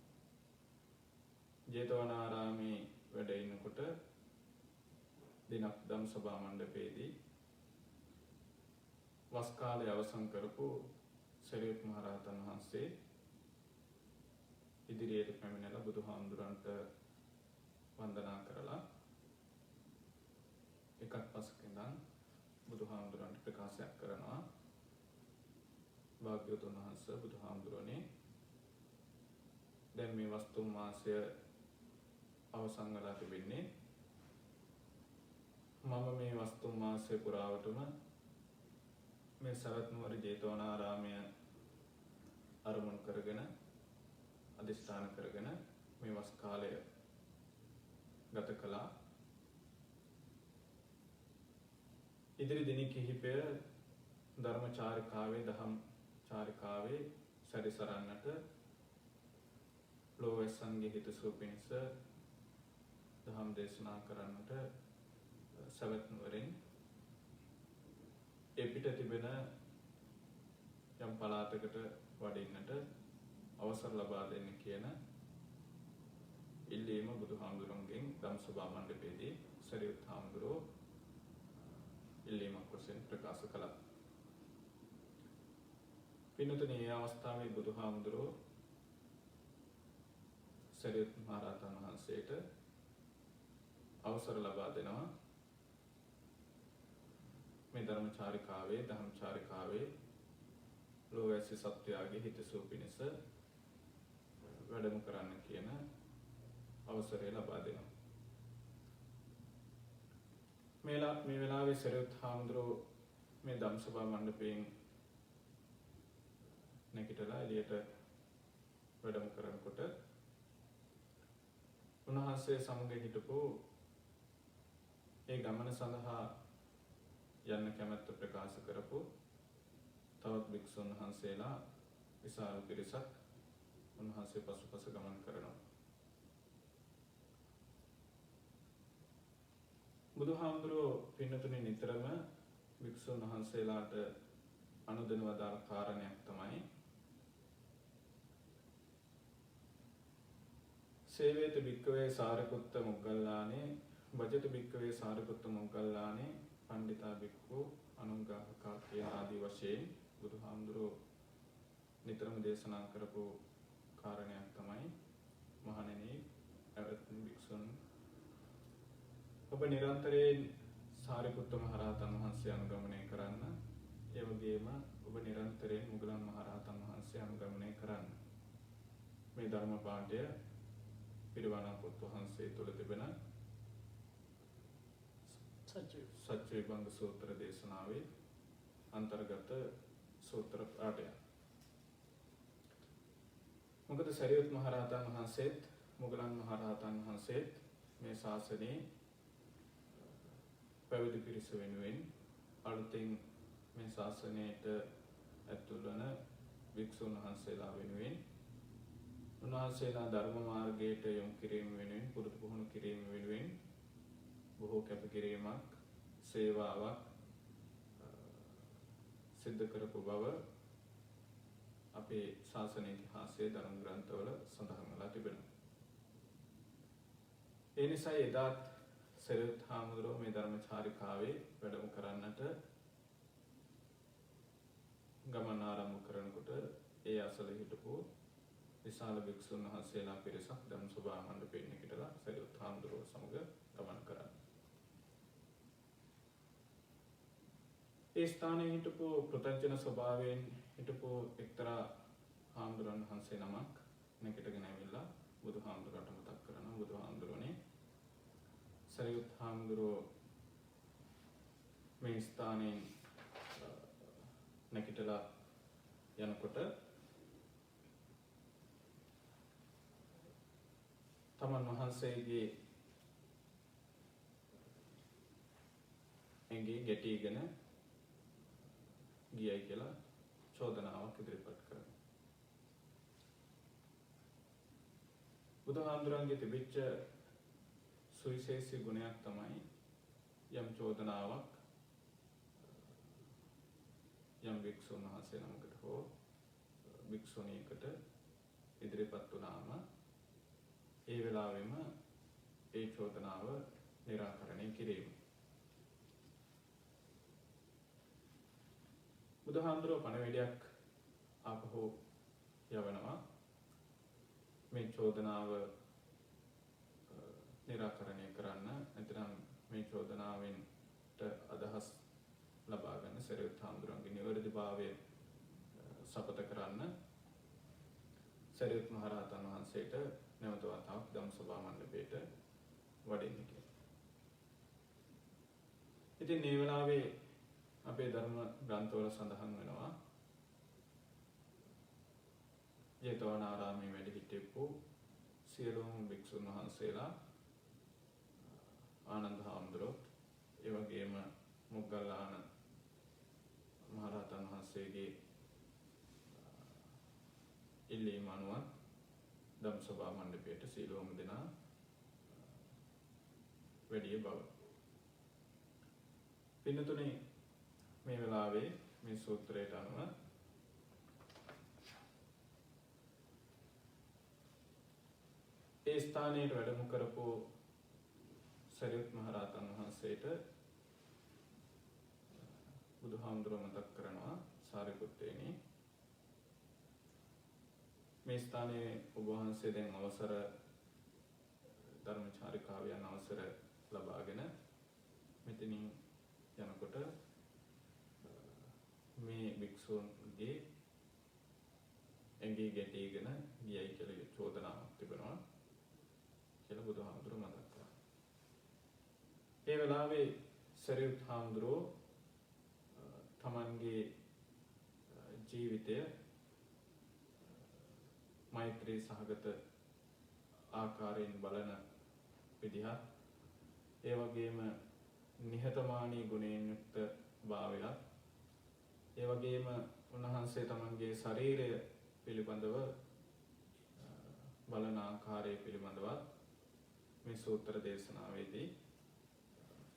ජේතවනාරාමේ වැඩ ඉනකොට දිනක් ධම් සභා මණ්ඩපයේදී වස් කාලය අවසන් කරපු සරියුත් මහරහතන් වහන්සේ ඉදිරියට පැමිණලා බුදුහාමුදුරන්ට වන්දනා කරලා එකක් පසක ඉඳන් බුදුහාමුදුරන්ට ප්‍රකාශයක් කරනවා. භාග්‍යවතුන් වහන්සේ බුදුහාමුදුරනේ දැන් මේ වස්තුන් මාසය අවසන් වෙලා තිබෙන්නේ. මම මේ වස්තුන් මාසය පුරාවටම මේ සවැත් නුවර ජේතවනාරාමය අරමුණු කරගෙන අධිෂ්ඨාන කරගෙන මේ වස් කාලය ගත කළා. ඉදිරි දින කිහිපය ධර්ම චාරිකාවේ දහම් චාරිකාවේ සැරිසරන්නට ලෝවැස්සන්ගේ හිතසුව පිණිස දහම් දේශනා කරන්නට සවැත් නුවරින් එපිට තිබෙන යම් පළාතකට වඩින්නට අවසර ලබා දෙන්න කියන ඉල්ලීම බුදුහාමුදුරන්ගෙන් ධම් සභා මණ්ඩපයේදී සරියුත් හාමුදුරුවෝ ඉල්ලීමක් වශයෙන් ප්‍රකාශ කළා. පින්නතුනි, මේ අවස්ථාවේ බුදුහාමුදුරුවෝ සරියුත් මහරහතන් වහන්සේට අවසර ලබා දෙනවා මේ ධර්ම චාරිකාවේ දහම් චාරිකාවේ ලෝවැසි සත්වයාගේ හිතසුව පිණිස වැඩම කරන්න කියන අවසරය ලබා දෙනවා. මේ වෙලාවේ සරියුත් හාමුදුරුවෝ මේ ධම් සභා මණ්ඩපයෙන් නැගිටලා එළියට වැඩම කරනකොට උන්වහන්සේ සමග හිටපු ඒ ගමන සඳහා යන්න කැමැත්ත ප්‍රකාශ කරපු තවත් භික්ෂුන් වහන්සේලා විශාල පිරිසක් උන්වහන්සේ පසුපස ගමන් කරනවා. බුදුහාමුදුරුවෝ පින්නතුනි නිතරම භික්ෂුන් වහන්සේලාට අනුදෙන වදාළ කාරණයක් තමයි සේවේත භික්කවේ සාරිපුත්ත මොග්ගල්ලානේ වජිත භික්කවේ සාරිපුත්ත මොග්ගල්ලානේ පණ්ඩිතා භික්ඛු අනුග්‍රහකා කියන ආදී වශයෙන් බුදුහාමුදුරුවෝ නිතරම දේශනා කරපු කාරණයක් තමයි මහණෙනි ඇවැත්නි භික්ෂුන් ඔබ නිරන්තරයෙන් සාරිපුත්ත මහරහතන් වහන්සේ අනුගමනය කරන්න. ඒ වගේම ඔබ නිරන්තරයෙන් මුගලන් මහරහතන් වහන්සේ අනුගමනය කරන්න. මේ ධර්ම පාඨය පිරිවණා පොත් වහන්සේ තුළ තිබෙන සච්ච විභංග සූත්‍ර දේශනාවේ අන්තර්ගත සූත්‍ර පාඨය. මොකද සරියුත් මහරහතන් වහන්සේත් මුගලන් මහරහතන් වහන්සේත් මේ ශාසනයේ පැවිදි පිරිස වෙනුවෙන් අලුතින් මේ ශාසනයට ඇතුළු වන භික්ෂුන් වහන්සේලා වෙනුවෙන් උන්වහන්සේලා ධර්ම මාර්ගයට යොමු කිරීම වෙනුවෙන් පුරුදු පුහුණු කිරීම වෙනුවෙන් බොහෝ කැපකිරීමක් සේවාවක් සිද්ධ කරපු බව අපේ ශාසන ඉතිහාසයේ ධර්ම ග්‍රන්ථවල සඳහන් වෙලා තිබෙනවා. ඒ නිසා එදාත් සරියුත් හාමුදුරුවෝ මේ ධර්මචාරිකාවේ වැඩම කරන්නට ගමන ආරම්භ කරනකොට ඒ අසල හිටපු විශාල භික්ෂුන් වහන්සේලා පිරිසක් ධම්ම සභා මණ්ඩපයෙන් නැගිටලා සරියුත් හාමුදුරුවෝ සමග ගමන් කරා. ඒ ස්ථානයේ හිටපු ප්‍රත්‍යඥ ස්වභාවයෙන් හිටපු එක්තරා හාමුදුරන් වහන්සේ නමක් නැගිටගෙන ඇවිල්ලා බුදුහාමුදුරන්ට මතක් කරනවා බුදුහාමුදුරනේ සරියුත් හාමුදුරුවෝ මේ ස්ථානයෙන් නැගිටලා යනකොට තමන් වහන්සේගේ ඇඟේ ගැටීගෙන ගියයි කියලා චෝදනාවක් ඉදිරිපත් කරනවා. බුදුහාමුදුරන්ගේ තිබිච්ච සුවිශේෂී ගුණයක් තමයි යම් චෝදනාවක් යම් භික්ෂුන් වහන්සේ නමකට හෝ භික්ෂුණියකට ඉදිරිපත් වුණාම ඒ වෙලාවෙම ඒ චෝදනාව निराකරණය කිරීම. බුදුහාමුදුරුවෝ පණිවිඩයක් ආපහු යවනවා මේ චෝදනාව निराකරණය කරන්න. නැත්නම් මේ චෝදනාවෙන්ට අදහස් ලබා ගන්න සරියුත් හාමුදුරුවන්ගේ නිවැරදිභාවය සපත කරන්න සරියුත් මහරහතන් වහන්සේට නැවත වතාවක් ධම්ම සභා මණ්ඩපයට වඩින්න කියලා. ඉතින් මේ වෙලාවේ අපේ ධර්ම ග්‍රන්ථවල සඳහන් වෙනවා ජේතවනාරාමයේ වැඩ සිටිපු සියලුම භික්ෂුන් වහන්සේලා ආනන්ද හාමුදුරුවෝ ඒ වගේම මොග්ගල්ලාන මහරහතන් වහන්සේගේ ඉල්ලීම අනුව ධම්ම සභා මණ්ඩපයට සියලුම දෙනා වැඩි බව. පින්නතුනේ මේ වෙලාවේ මේ සූත්‍රයට අනුව ඒ ස්ථානයේ වැඩම කරපු සරියුත් මහරහතන් වහන්සේට බුදුහාමුදුරුවෝ මතක් කරනවා සාරිපුත්තේනි මේ ස්ථානයේ ඔබ වහන්සේ දැන් අවසර ධර්මචාරිකාව යන අවසර ලබාගෙන මෙතනින් යනකොට මේ භික්ෂුන්ගේ ඇඟේ ගැටීගෙන ගියයි කියලා චෝදනාවක් තිබෙනවා කියලා බුදුහාමුදුරුවෝ මතක් කළා. ඒ වෙලාවේ සරියුත් හාමුදුරුවෝ තමන්ගේ ජීවිතය මෛත්‍රී සහගත ආකාරයෙන් බලන විදිහත් ඒ වගේම නිහතමානී ගුණයෙන් යුක්ත භාවයත් ඒ වගේම උන්වහන්සේ තමන්ගේ ශරීරය පිළිබඳව බලන ආකාරය පිළිබඳවත් මේ සූත්‍ර දේශනාවේදී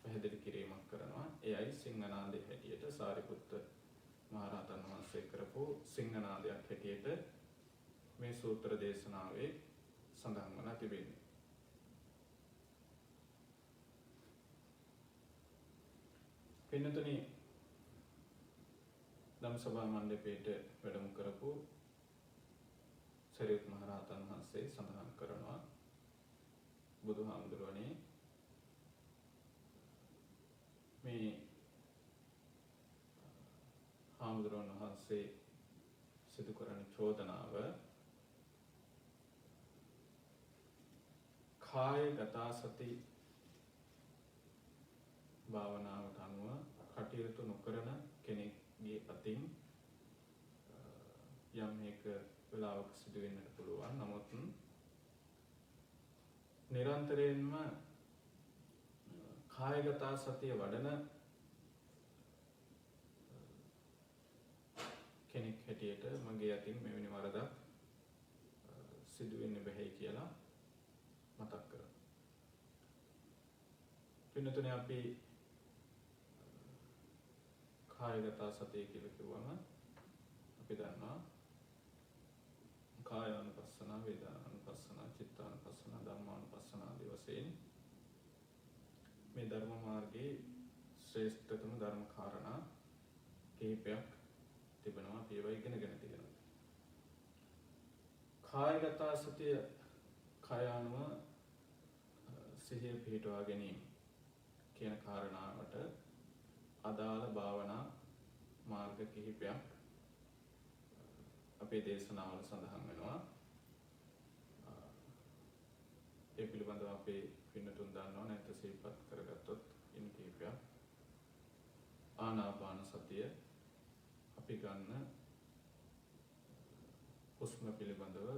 පැහැදිලි කිරීමක් කරනවා. එයයි සිංහනාදයේ හැටියට සාරිපුත්ත මහරහතන් වහන්සේ කරපු සිංහනාදයක් හැටියට මේ සූත්‍ර දේශනාවේ සඳහන් වලා තිබෙන්නේ. පින්නතුනි ධම්ම සභා මණ්ඩපයේට වැඩම කරපු සරියුත් මහ රහතන් වහන්සේ සඳහන් කරනවා බුදුහාමුදුරනේ මේ හාමුදුරන් වහන්සේ සිදු කරන චෝදනාව කායගත සති භාවනාවට අනුව කටයුතු නොකරන කෙනෙක්ගේ අතින් යම් එක වෙලාවක සිදු වෙන්නට පුළුවන්. නමුත් නිරන්තරයෙන්ම කායගත සතිය වඩන කෙනෙක් හැටියට මගේ අතින් මෙවැනි වරදක් සිදු වෙන්න බැහැ කියලා මතක් කරගන්න. පින්නතුනේ අපි කායගත සතිය කියලා කිව්වම අපි දන්නවා කායානුපස්සන, වේදනානුපස්සන, චිත්තානුපස්සන, ධම්මානුපස්සන ආදී වශයෙන් මේ ධර්ම මාර්ගයේ ශ්‍රේෂ්ඨතම ධර්ම කාරණා කිහිපයක් තිබෙනවා. අපි ඒවා ඉගෙනගෙන තියෙනවා. කායගත සතිය කය අනුව සිහිය පිහිටවා ගැනීම කියන කාරණාවට අදාළ භාවනා මාර්ග කිහිපයක් අපේ දේශනාවල සඳහන් වෙනවා. ඒ පිළිබඳව අපේ පින්නතුන් දන්නවා නැත්නම් සිහිපත් කරගත්තොත් ඉන් කිහිපයක්. ආනාපාන සතිය අපි ගන්න හුස්ම පිළිබඳව,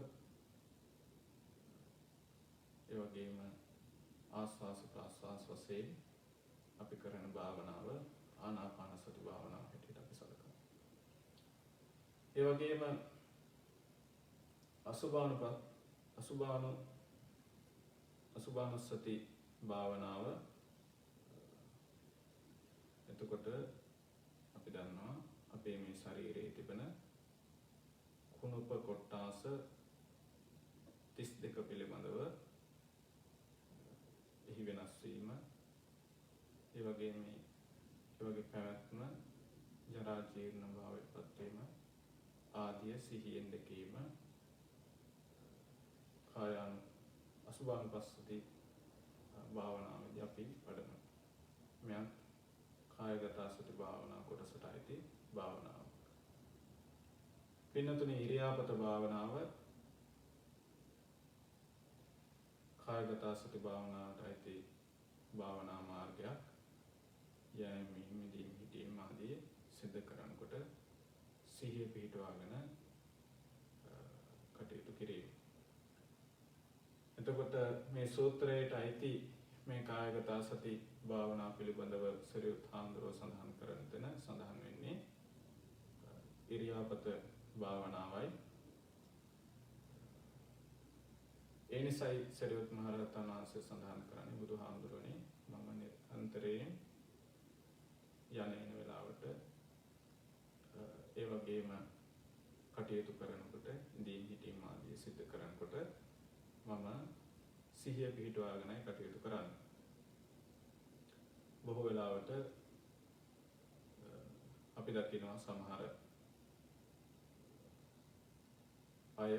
ඒ වගේම ආස්වාස ප්‍රාස්වාස වශයෙන් අපි කරන භාවනාව ආනාපාන සති භාවනාව හැටියට අපි සලකනවා. ඒ වගේම අසුභානුස්සති භාවනාව. එතකොට අපි දන්නවා අපේ මේ ශරීරයේ තිබෙන කුණුප කොටාස 32 පිළිබඳව එහි වෙනස් වීම, ඒ වගේ පැවැත්ම, ජරා ජීර්ණ භාවයට පත් වීම ආදී සිහියෙන් දැකීම කායන අසුභානුපස්සති භාවනාවේදී අපි වඩනවා. මෙයන් කායගත සති භාවනා කොටසට අයිති භාවනාව. පින්නතුනේ ඉරියාපත භාවනාව කායගත සති භාවනාවට අයිති භාවනා මාර්ගයක්. යෑමීම, හිටීම ආදී සිදු කරනකොට සිහිය පිහිටවාගෙන කටයුතු කිරීම. එතකොට මේ සූත්‍රයට අයිති මේ කායගත සති භාවනා පිළිබඳව සරියුත් හාමුදුරුවෝ සඳහන් කරන තැන සඳහන් වෙන්නේ ඉරියාපත භාවනාවයි. ඒ නිසායි සරියුත් මහ රහතන් වහන්සේ සඳහන් කරන්නේ බුදුහාමුදුරනේ මම නිරන්තරයෙන් යන වෙලාවට ඒ වගේම කටයුතු කරනකොට ඉඳීම් හිටීම් ආදී සිදු කරනකොට මම සිහිය පිහිටවාගෙනයි කටයුතු කරන්නේ. බොහෝ වෙලාවට අපි දකිනවා සමහර අය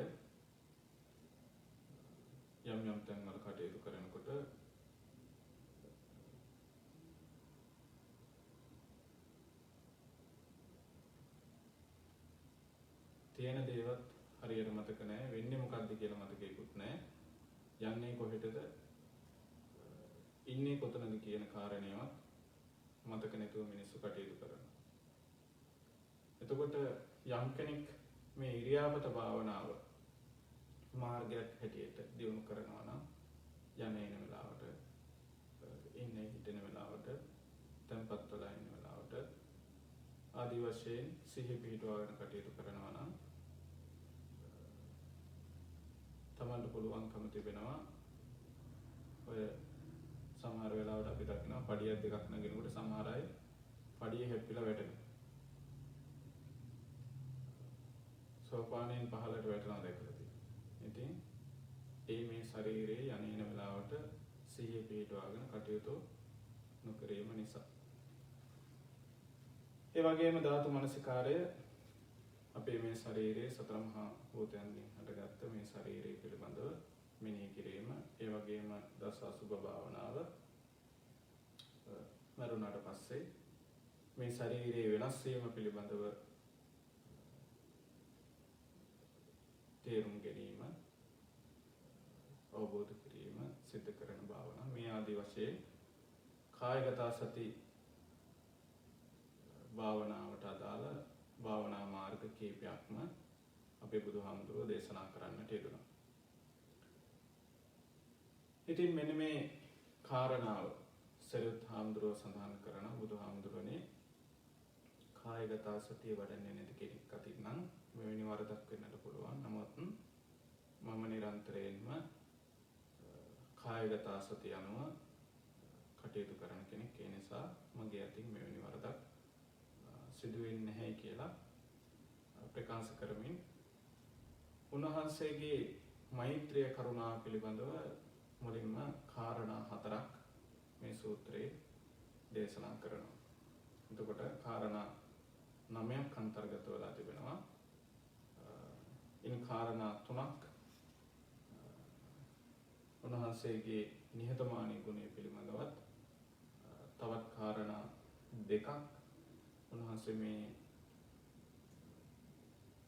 යම් තැන්වල කටයුතු කරනකොට තියෙන දේවත් හරියට මතක නැහැ, වෙන්නේ මොකද්ද කියලා මතකයකුත් නැහැ. යන්නේ කොහෙටද, ඉන්නේ කොතනද කියන කාරණේවත් මතක නැතුව මිනිස්සු කටයුතු කරනවා. එතකොට යම් කෙනෙක් මේ ඉරියාපත භාවනාව මාර්ගයක් හැටියට දියුණු කරනවා නම් යන්නේ වෙලාවට, ඉන්නේ හිටින වෙලාවට, tempat වෙලා ඉන්න වෙලාවට ආදී වශයෙන් සිහිය පිහිටවාගෙන කටයුතු කරනවා නම් තමන්ට පුළුවන්කම තිබෙනවා. ඔය සමහර වෙලාවට අපි දකිනවා පඩියක් දෙකක් නගිනකොට සමහර අය පඩිය හැප්පිලා වැටෙනවා. සෝපානයෙන් පහළට වැටෙනවා දැකලා තියෙනවා. ඉතින් මේ ශරීරයේ යන වෙලාවට සිහිය පිහිටවාගෙන කටයුතු නොකිරීම නිසා. ඒ වගේම ධාතු මනසිකාරය අපේ මේ ශරීරයේ සතර මහා භූතයන්ගෙන් හටගත්ත මේ ශරීරය පිළිබඳව මෙනෙහි කිරීම, ඒ වගේම දස අසුභ භාවනාව, මරුණාට පස්සේ මේ ශරීරයේ වෙනස් වීම පිළිබඳව තේරුම් ගැනීම, අවබෝධ කිරීම සිද්ධ කරන භාවනා. මේ ආදී වශයෙන් කායගත සති භාවනාවට අදාළ භාවනා මාර්ග කීපයක්ම අපේ බුදුහාමුදුරුවෝ දේශනා කරන්නට යෙදුණා. ඉතින් මෙන්න මේ කාරණාව සරියුත් හාමුදුරුවෝ සඳහන් කරන බුදුහාමුදුරනේ කායගත සතිය වඩන්නේ නැති කෙනෙක් අතින් නම් මෙවැනි වරදක් වෙන්නට පුළුවන්. නමුත් මම නිරන්තරයෙන්ම කායගත සතිය අනුව කටයුතු කරන කෙනෙක්. ඒ නිසා මගේ අතින් මෙවැනි වරදක් සිදු වෙන්නේ නැහැ කියලා ප්‍රකාශ කරමින් උන්වහන්සේගේ මෛත්‍රිය කරුණා පිළිබඳව මුලින්ම කාරණා 4ක් මේ සූත්‍රයේ දේශනා කරනවා. එතකොට කාරණා 9ක් අන්තර්ගත වෙලා තිබෙනවා. ඉන් කාරණා 3ක් උන්වහන්සේගේ නිහතමානී ගුණය පිළිබඳවත්, තවත් කාරණා 2ක් උන්වහන්සේ මේ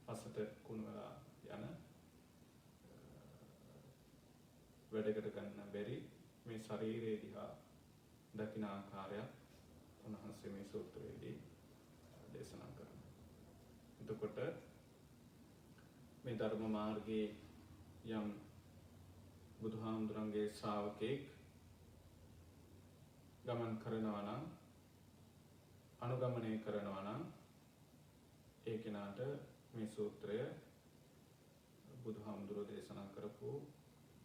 පසට කුණ වෙලා යන වැඩකට ගන්න බැරි මේ ශරීරයේ දිහා දකින ආකාරයක් උන්වහන්සේ මේ සූත්‍රයේදී දේශනා කරනවා. එතකොට මේ ධර්ම මාර්ගයේ යම් බුදුහාමුදුරන්ගේ ශ්‍රාවකෙක් ගමන් කරනවා නම්, අනුගමනය කරනවා නම්, ඒ කෙනාට මේ සූත්‍රය බුදුහාමුදුරෝ දේශනා කරපු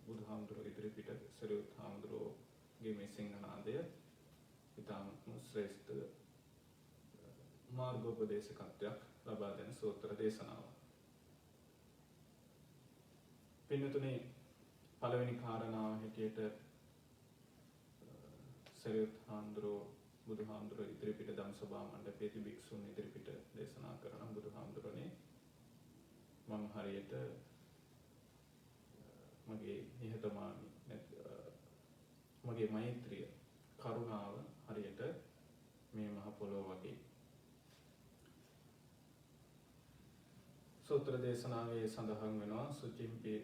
බුදුහාමුදුරෝ ඉදිරිපිට සරියුත් හාමුදුරුවෝගේ මේ සිංහනාදය ඉතාමත්ම ශ්‍රේෂ්ඨ මාර්ගෝපදේශකත්වයක් ලබා දෙන සූත්‍ර දේශනාව. පින්නතුනේ, පළවෙනි කාරණාව හැටියට සරියුත් හාමුදුරුවෝ බුදුහාමුදුරුවෝ ඉදිරිපිට ධම්සභා මණ්ඩපයේදී භික්ෂුන් ඉදිරිපිට දේශනා කරන බුදුහාමුදුරනේ මම හරියට මගේ නිහතමානී මගේ මෛත්‍රිය කරුණාව හරියට මේ මහ පොළොව වගේ. සූත්‍ර දේශනාවේ සඳහන් වෙනවා සුචිම්පි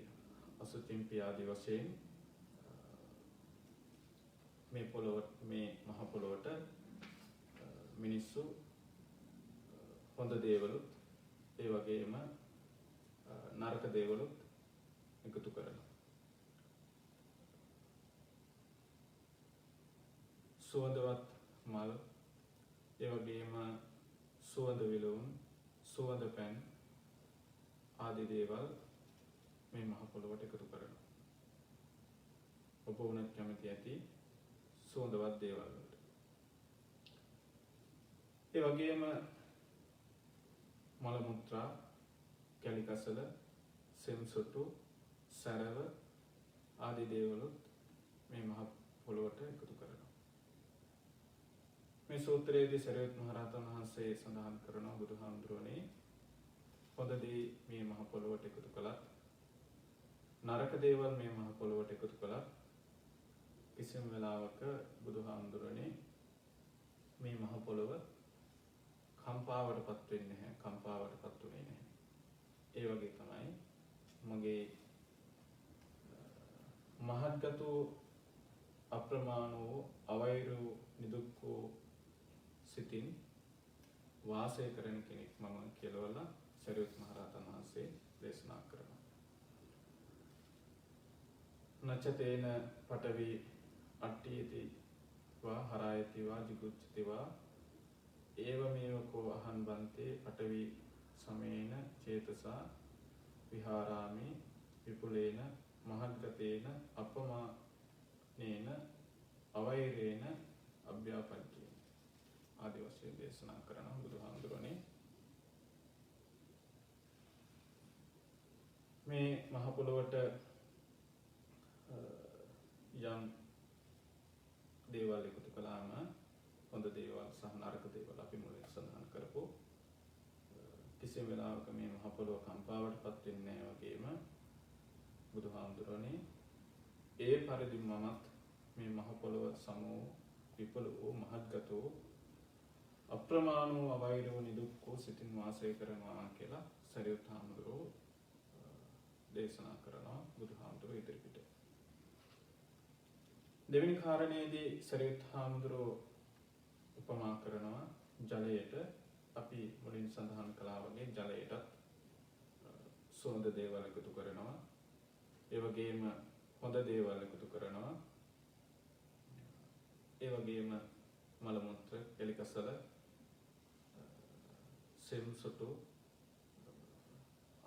අසුචිම්පි ආදී වශයෙන් මේ මහ පොළොවට මිනිස්සු හොඳ දේවලුත් ඒ වගේම නරක දේවලුත් එකතු කරනවා. සුවඳවත් මල්, ඒ වගේම සුවඳ විලවුන්, සුවඳ පැන් ආදී දේවල් මේ මහ පොළොවට එකතු කරනවා. ඔබ වුණත් කැමති ඇති සුවඳවත් දේවල් වලට. ඒ වගේම මල මුත්‍රා, කැලි කසල, සෙම්සොටු, සැරව ආදී දේවලුත් මේ මහ පොළොවට එකතු කරනවා. මේ සූත්‍රයේදී සරියුත් මහ රහතන් වහන්සේ සඳහන් කරනවා බුදුහාමුදුරනේ හොඳ දේ මේ මහ පොළොවට එකතු කළත්, නරක දේවල් මේ මහ පොළොවට එකතු කළත් කිසිම වෙලාවක බුදුහාමුදුරනේ මේ මහ පොළොව කම්පාවටපත් වෙන්නේ නැහැ, කම්පාවටපත් උනේ නැහැ. ඒ වගේ තමයි මගේ මහත්ගත අප්‍රමාණ වූ අවෛර වූ නිදුක් වූ සිතින් වාසය කරන කෙනෙක් මම කියලා සරියුත් මහ රහතන් වහන්සේ දේශනා කරනවා. නචතේන පඨවි අට්ඨියති වා හරායති වා jigucchati වා ඒවමේව කෝ අහං බන්තේ පඨවි සමේන චේතසා විහාරාමි විපුලේන මහත්ගතේන අපමානේන අවෛරේන අභ්‍යාපජ්ජේ ආදී වශයෙන් දේශනා කරන බුදුහාමුදුරනේ මේ මහ පොළොවට යම් දේවල් එකතු කළාම හොඳ දේවල් සහ නරක දේවල් අපි මුලින් සඳහන් කරපු කිසිම වෙලාවක මේ මහ පොළොව කම්පාවටපත් වෙන්නේ නැහැ වගේම බුදුහාමුදුරනේ ඒ පරිදි මමත් මේ මහ පොළොව සමෝ විපුල වූ මහත්ගත වූ අප්‍රමාණ වූ අවෛර වූ නිදුක් වූ සිතින් වාසය කරනවා කියලා සරියුත් හාමුදුරුවෝ දේශනා කරනවා බුදුහාමුදුරුවෝ ඉදිරිපිට. දෙවෙනි කාරණේදී සරියුත් හාමුදුරුවෝ උපමා කරනවා ජලයට. අපි මුලින් සඳහන් කළා වගේ ජලයටත් සුවඳ දේවල් එකතු කරනවා. ඒ වගේම හොඳ දේවල් එකතු කරනවා. ඒ වගේම මල මුත්‍ර, එලිකසල, සෙම් සොටු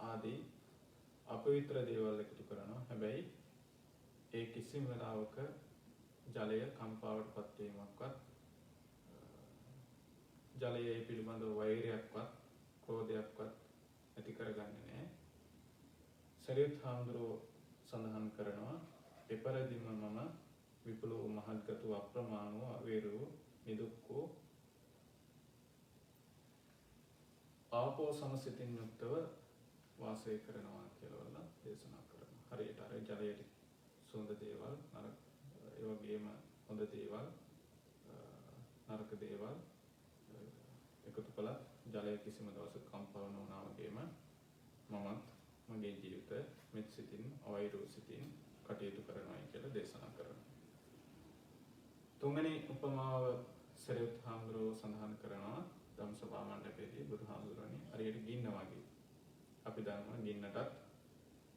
ආදී අපවිත්‍ර දේවල් එකතු කරනවා. හැබැයි ඒ කිසිම වෙලාවක ජලය කම්පාවටපත් වීමක්වත් ජලයේ පිළිබඳව වෛරයක්වත් ක්‍රෝධයක්වත් ඇති කරගන්නේ නැහැ. සරියුත් හාමුදුරුවෝ සඳහන් කරනවා එපරිදිම මම විපුල වූ මහත්ගත වූ අප්‍රමාණ වූ අවේර වූ නිදුක් වූ ආපෝ සමසිතින් යුක්තව වාසය කරනවා කියලා දේශනා කරනවා. හරියට අර ජලයේ සුවඳ දේවල් නරක ඒ වගේම හොඳ දේවල් නරක දේවල් එකතු කළා ජලය කිසිම දවසක කම්පා නොවනා වගේම මමත් මගේ ජීවිත මෙත් සිතින් අවෛරව සිතින් කටයුතු කරනවා කියලා දේශනා කරනවා. තුන්වෙනි උපමාව සරියුත් හාමුදුරුවෝ සඳහන් කරනවා ධම්සභා මණ්ඩපයේදී බුදුහාමුදුරනේ හරියට ගින්න වගේ. අපි දන්නවා ගින්නටත්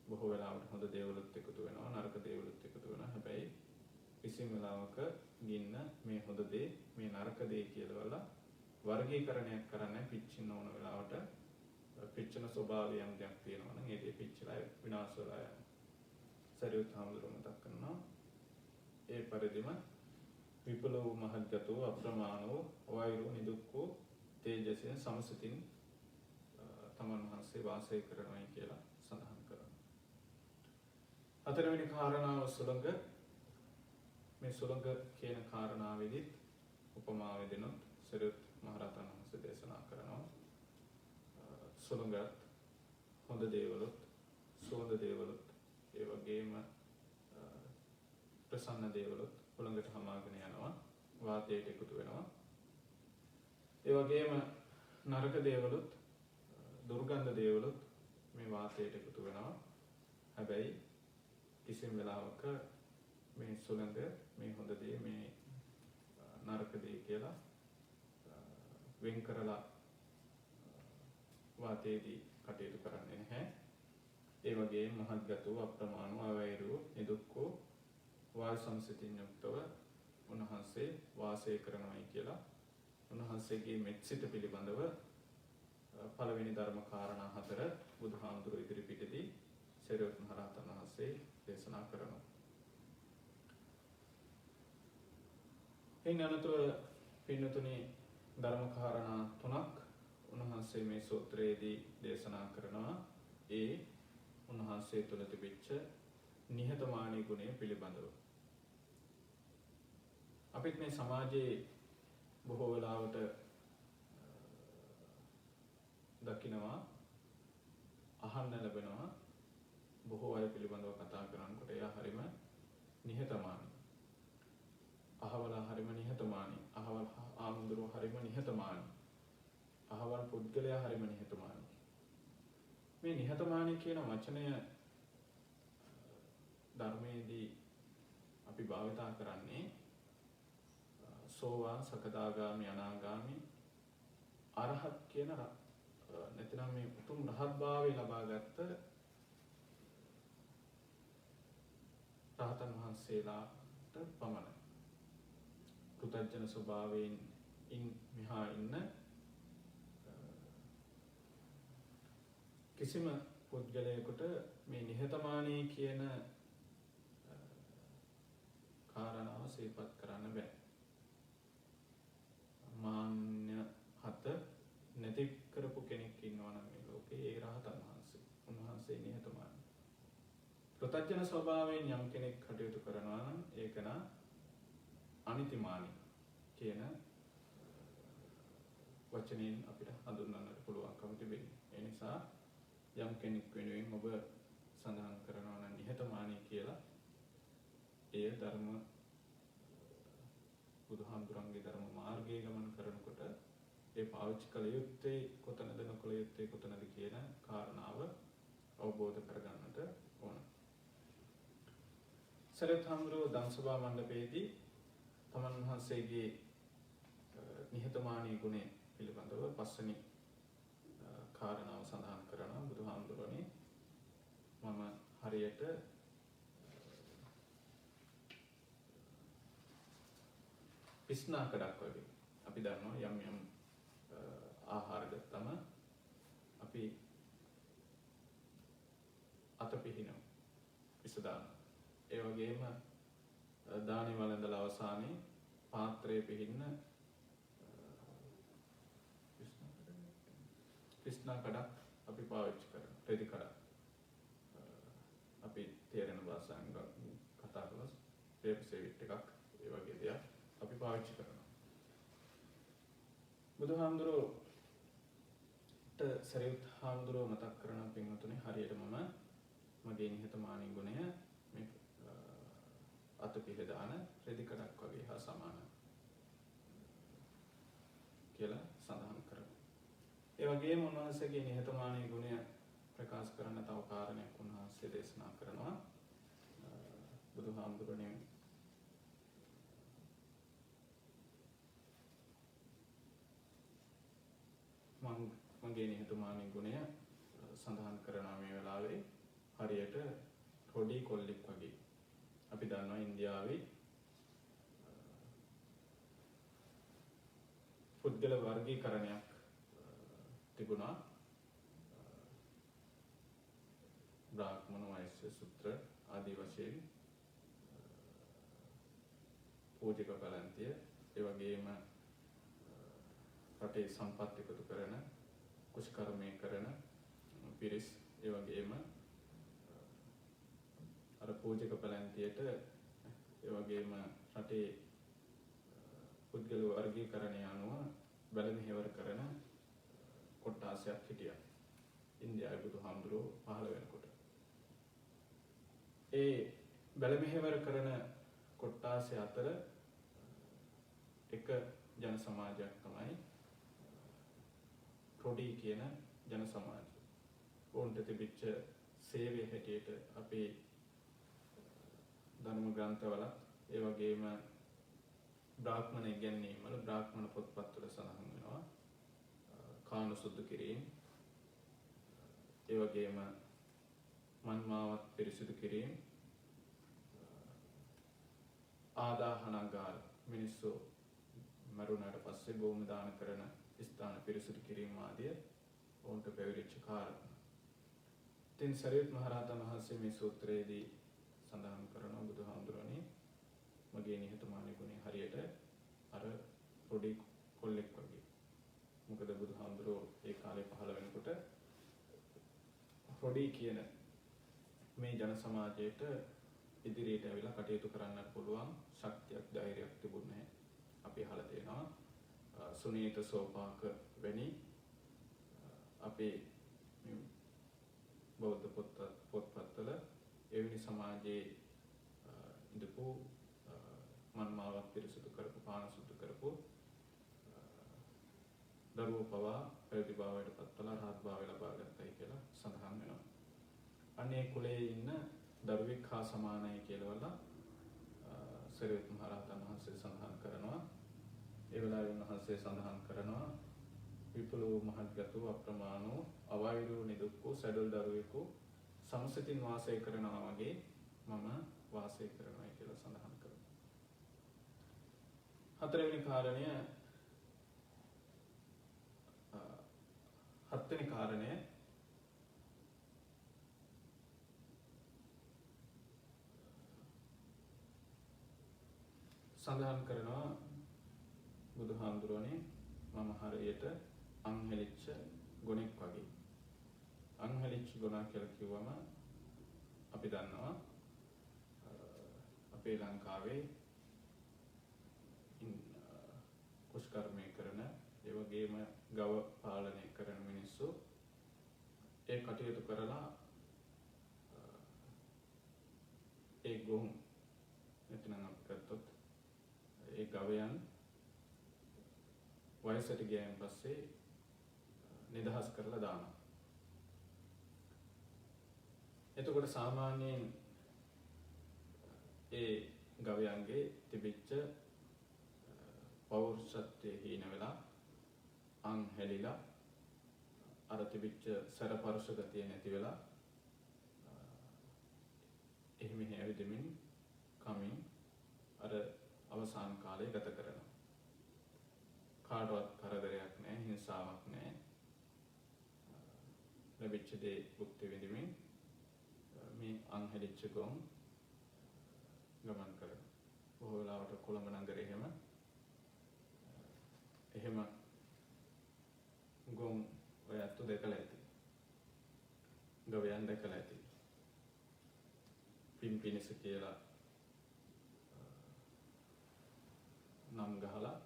බොහෝ වෙලාවට හොඳ දේවලුත් එකතු වෙනවා නරක දේවලුත් එකතු වෙනවා. හැබැයි කිසිම වෙලාවක ගින්න මේ හොඳ දේ මේ නරක දේ කියලා වර්ගීකරණයක් කරන්නේ පිච්චෙන්න ඕන වෙලාවට පිච්චෙන ස්වභාවයන් දෙයක් තියෙනවා නම් ඒ දේ පිච්චලා විනාශ වෙලා යනවා. සරියුත් හාමුදුරුවෝ මතක් කරනවා ඒ පරිදිම විපුල වූ මහත්ගත වූ අප්‍රමාණ වූ අවෛර වූ නිදුක් වූ තේජසෙන් සමසිතින් තමන් වහන්සේ වාසය කරනවා කියලා සඳහන් කරනවා. හතරවෙනි කාරණාව සුළඟ. මේ සුළඟ කියන කාරණාවෙදිත් උපමාවෙදිනොත් සරියුත් මහරහතන් වහන්සේ දේශනා කරනවා සුළඟත් හොඳ දේවලුත් සුවඳ දේවලුත් ඒ වගේම ප්‍රසන්න දේවලුත් හුළඟට හමාගෙන යනවා වාතයට එකතු වෙනවා. ඒ වගේම නරක දේවලුත් දුර්ගන්ධ දේවලුත් මේ වාතයට එකතු වෙනවා. හැබැයි කිසිම වෙලාවක මේ සුළඟ මේ හොඳ දේ මේ නරක දේ කියලා වෙන් කරලා වාතයේදී කටයුතු කරන්නේ නැහැ. ඒ වගේම මහත්ගත වූ අප්‍රමාණ වූ අවෛර වූ නිදුක් වූ වායු සම්සිතින් යුක්තව උන්වහන්සේ වාසය කරනවායි කියලා උන්වහන්සේගේ මෙත්සිත පිළිබඳව පළවෙනි ධර්ම කාරණා 4 බුදුහාමුදුරුවෝ ඉදිරිපිටදී සරියුත් මහරහතන් වහන්සේ දේශනා කරනවා. එයින් අනතුරු පින්නතුනි ධර්ම කාරණා 3ක් උන්වහන්සේ මේ සූත්‍රයේදී දේශනා කරනවා. ඒ උන්වහන්සේ තුළ තිබිච්ච නිහතමානී ගුණය පිළිබඳව. අපිත් මේ සමාජයේ බොහෝ වෙලාවට දකිනවා අහන්න ලැබෙනවා බොහෝ අය පිළිබඳව කතා කරනකොට එයා හරිම නිහතමානී. අහවල හරිම නිහතමානී. අහවල් ආමුදුරුව හරිම නිහතමානී. අහවල් පුද්ගලයා හරිම නිහතමානී. මේ නිහතමානී කියන වචනය ධර්මයේදී අපි භාවිතා කරන්නේ සෝවාන් සකදාගාමි අනාගාමි අරහත් කියන නැතිනම් මේ උතුම් රහත් භාවය ලබාගත්ත රහතන් වහන්සේලාට පමණයි. කෘතඥ ස්වභාවයෙන් මෙහා ඉන්න කිසිම පුද්ගලයෙකුට මේ නිහතමානී කියන කාරණාව සිහිපත් කරන්න බෑ. මාන්‍ය හත නැති කරපු කෙනෙක් ඉන්නවා නම් මේ ලෝකේ ඒ රහතන් වහන්සේ. උන්වහන්සේ නිහතමානී. කෘතඥ ස්වභාවයෙන් යම් කෙනෙක් කටයුතු කරනවා නම් ඒක නා අනිතිමානී කියන වචනයෙන් අපිට හඳුන්වන්නට පුළුවන්කම තිබෙනවා. ඒ නිසා යම් කෙනෙක් වෙනුවෙන් ඔබ සඳහන් කරනවා නම් නිහතමානී කියලා ඒ ධර්ම බුදුහාමුදුරන්ගේ ධර්ම මාර්ගයේ ගමන් කරනකොට ඒ පාවිච්චි කළ යුත්තේ කොතනද නොකළ යුත්තේ කොතනද කියන කාරණාව අවබෝධ කරගන්නට ඕන. සරියුත් හාමුදුරුවෝ ධම්සභා මණ්ඩපයේදී තමන් වහන්සේගේ නිහතමානී ගුණය පිළිබඳව පස්වෙනි කාරණාව සඳහන් කරනවා. බුදුහාමුදුරනේ මම හරියට පිස්නා කඩක් වගේ. අපි දන්නවා යම් යම් ආහාර ගත්තම අපි අත පිහිනවා පිස දානවා. ඒ වගේම දානි වළඳලා අවසානයේ පාත්‍රයේ පිහින්න පිස්නා කඩක් අපි පාවිච්චි කරනවා. රෙදි කඩක්. අපි තේරෙන භාෂාවෙන් කතා කළොත් පේපර් සෙවිට් එකක් ඒ වගේ දෙයක් අපි පාවිච්චි කරනවා. බුදුහාමුදුරුවෝට සරියුත් හාමුදුරුවෝ මතක් කරන පින්වතුනි හරියට මම මගේ නිහතමානී ගුණය මේ අත පිහදාන රෙදි කඩක් වගේ හා සමාන කියලා සඳහන් කරනවා. ඒ වගේම උන්වහන්සේගේ නිහතමානී ගුණය ප්‍රකාශ කරන තව කාරණයක් උන්වහන්සේ දේශනා කරනවා. බුදුහාමුදුරනේ මගේ නිහතමානී ගුණය සඳහන් කරනවා මේ වෙලාවේ හරියට රොඩි කොල්ලෙක් වගේ. අපි දන්නවා ඉන්දියාවේ පුද්ගල වර්ගීකරණයක් තිබුණා. බ්‍රාහ්මණ, වෛශ්‍ය, ශූද්‍ර ආදී වශයෙන් පූජක පැලැන්තිය ඒ වගේම රටේ සම්පත් එකතු කරන කුෂ්කර්මය කරන පිරිස් ඒ වගේම අර පූජක පැලැන්තියට ඒ වගේම රටේ පුද්ගල වර්ගීකරණය අනුව බැල මෙහෙවර කරන කොට්ටාසයක් හිටියා ඉන්දියාවේ බුදුහාමුදුරුවෝ පහළ වෙනකොට. ඒ බැල මෙහෙවර කරන කොට්ටාසය අතර එක ජන සමාජයක් තමයි රොඩි කියන ජන සමාජය. ඔවුන්ට තිබිච්ච සේවය හැටියට අපේ ධර්ම ග්‍රන්ථවල ඒ වගේම බ්‍රාහ්මණ ඉගැන්වීම් වල බ්‍රාහ්මණ පොත්පත්වල සඳහන් වෙනවා. කාණ සුද්ධ කිරීම ඒ වගේම මන්මාවත් පිරිසිදු කිරීම ආදාහනාගාර මිනිස්සු මරුණාට පස්සේ භූමි දාන කරන ස්ථාන පිරිසිදු කිරීම ආදිය ඔවුන්ට පැවරිච්ච කාරණා. ඉතින් සරියුත් මහ රහතන් වහන්සේ මේ සූත්‍රයේදී සඳහන් කරන බුදුහාමුදුරනේ මගේ නිහතමානී ගුණය හරියට අර පොඩි කොල්ලෙක් වගේ. මොකද බුදුහාමුදුරෝ ඒ කාලේ පහළ වෙනකොට රොඩි කියන මේ ජන සමාජයට ඉදිරියට ඇවිල්ලා කටයුතු කරන්නට පුළුවන් ශක්තියක් ධෛර්යයක් තිබුණේ නැහැ. අපි අහලා තියෙනවා සුනීත සෝපාක වැනි අපේ බෞද්ධ පොත්පත්වල එවැනි සමාජයේ ඉඳපු මන්මාවක් පිරිසුදු කරපු පාන සුද්ධ කරපු දරුවෝ පවා පැවිදි භාවයට පත්වලා රහත් භාවය ලබා ගත්තයි කියලා සඳහන් වෙනවා. අනේ කුලයේ ඉන්න දරුවෙක් හා සමානයි කියලා සරියුත් මහ රහතන් වහන්සේ සඳහන් කරනවා. ඒ වෙලාවේ උන්වහන්සේ සඳහන් කරනවා විපුල වූ මහත්ගත වූ අප්‍රමාණ වූ අවෛර වූ නිදුක් වූ සැඩොල් දරුවෙකු සමසිතින් වාසය කරනවා වගේ මම වාසය කරනවා කියලා සඳහන් කරනවා. හතරවෙනි කාරණය හත්වෙනි කාරණය සඳහන් කරනවා බුදුහාමුදුරනේ මම හරියට අංහෙලිච්ච ගොනෙක් වගේ. අංහෙලිච්ච ගොනා කියලා කිව්වම අපි දන්නවා අපේ ලංකාවේ කුෂ්කර්මය කරන ඒ වගේම ගව පාලනය කරන මිනිස්සු ඒ කටයුතු කරලා ඒ ගොහුන් නැතිනම් අපි ගත්තොත් ඒ ගවයන් වයසට ගියන් පස්සේ නිදහස් කරලා දානවා. එතකොට සාමාන්‍යයෙන් ඒ ගවයන්ගේ තිබිච්ච පෞරුෂත්වයේ හීන වෙලා අං හැලිලා අර තිබිච්ච සරපරුෂ ගතිය නැති වෙලා එහෙම හැවිදෙමින් කමින් අර අවසාන කාලය ගත කරනවා. කාටවත් කරදරයක් නැහැ, හිංසාවක් නැහැ. ලැබිච්ච දේ භුක්ති විඳිමින් මේ අං හැලිච්ච ගොන් ගමන් කරනවා. බොහෝ වෙලාවට කොළඹ නගරේ එහෙම ගොන් ඔයත් දැකලා ඇති. ගවයන් දැකලා ඇති. පිම්පිනිස කියලා නම් ගහලා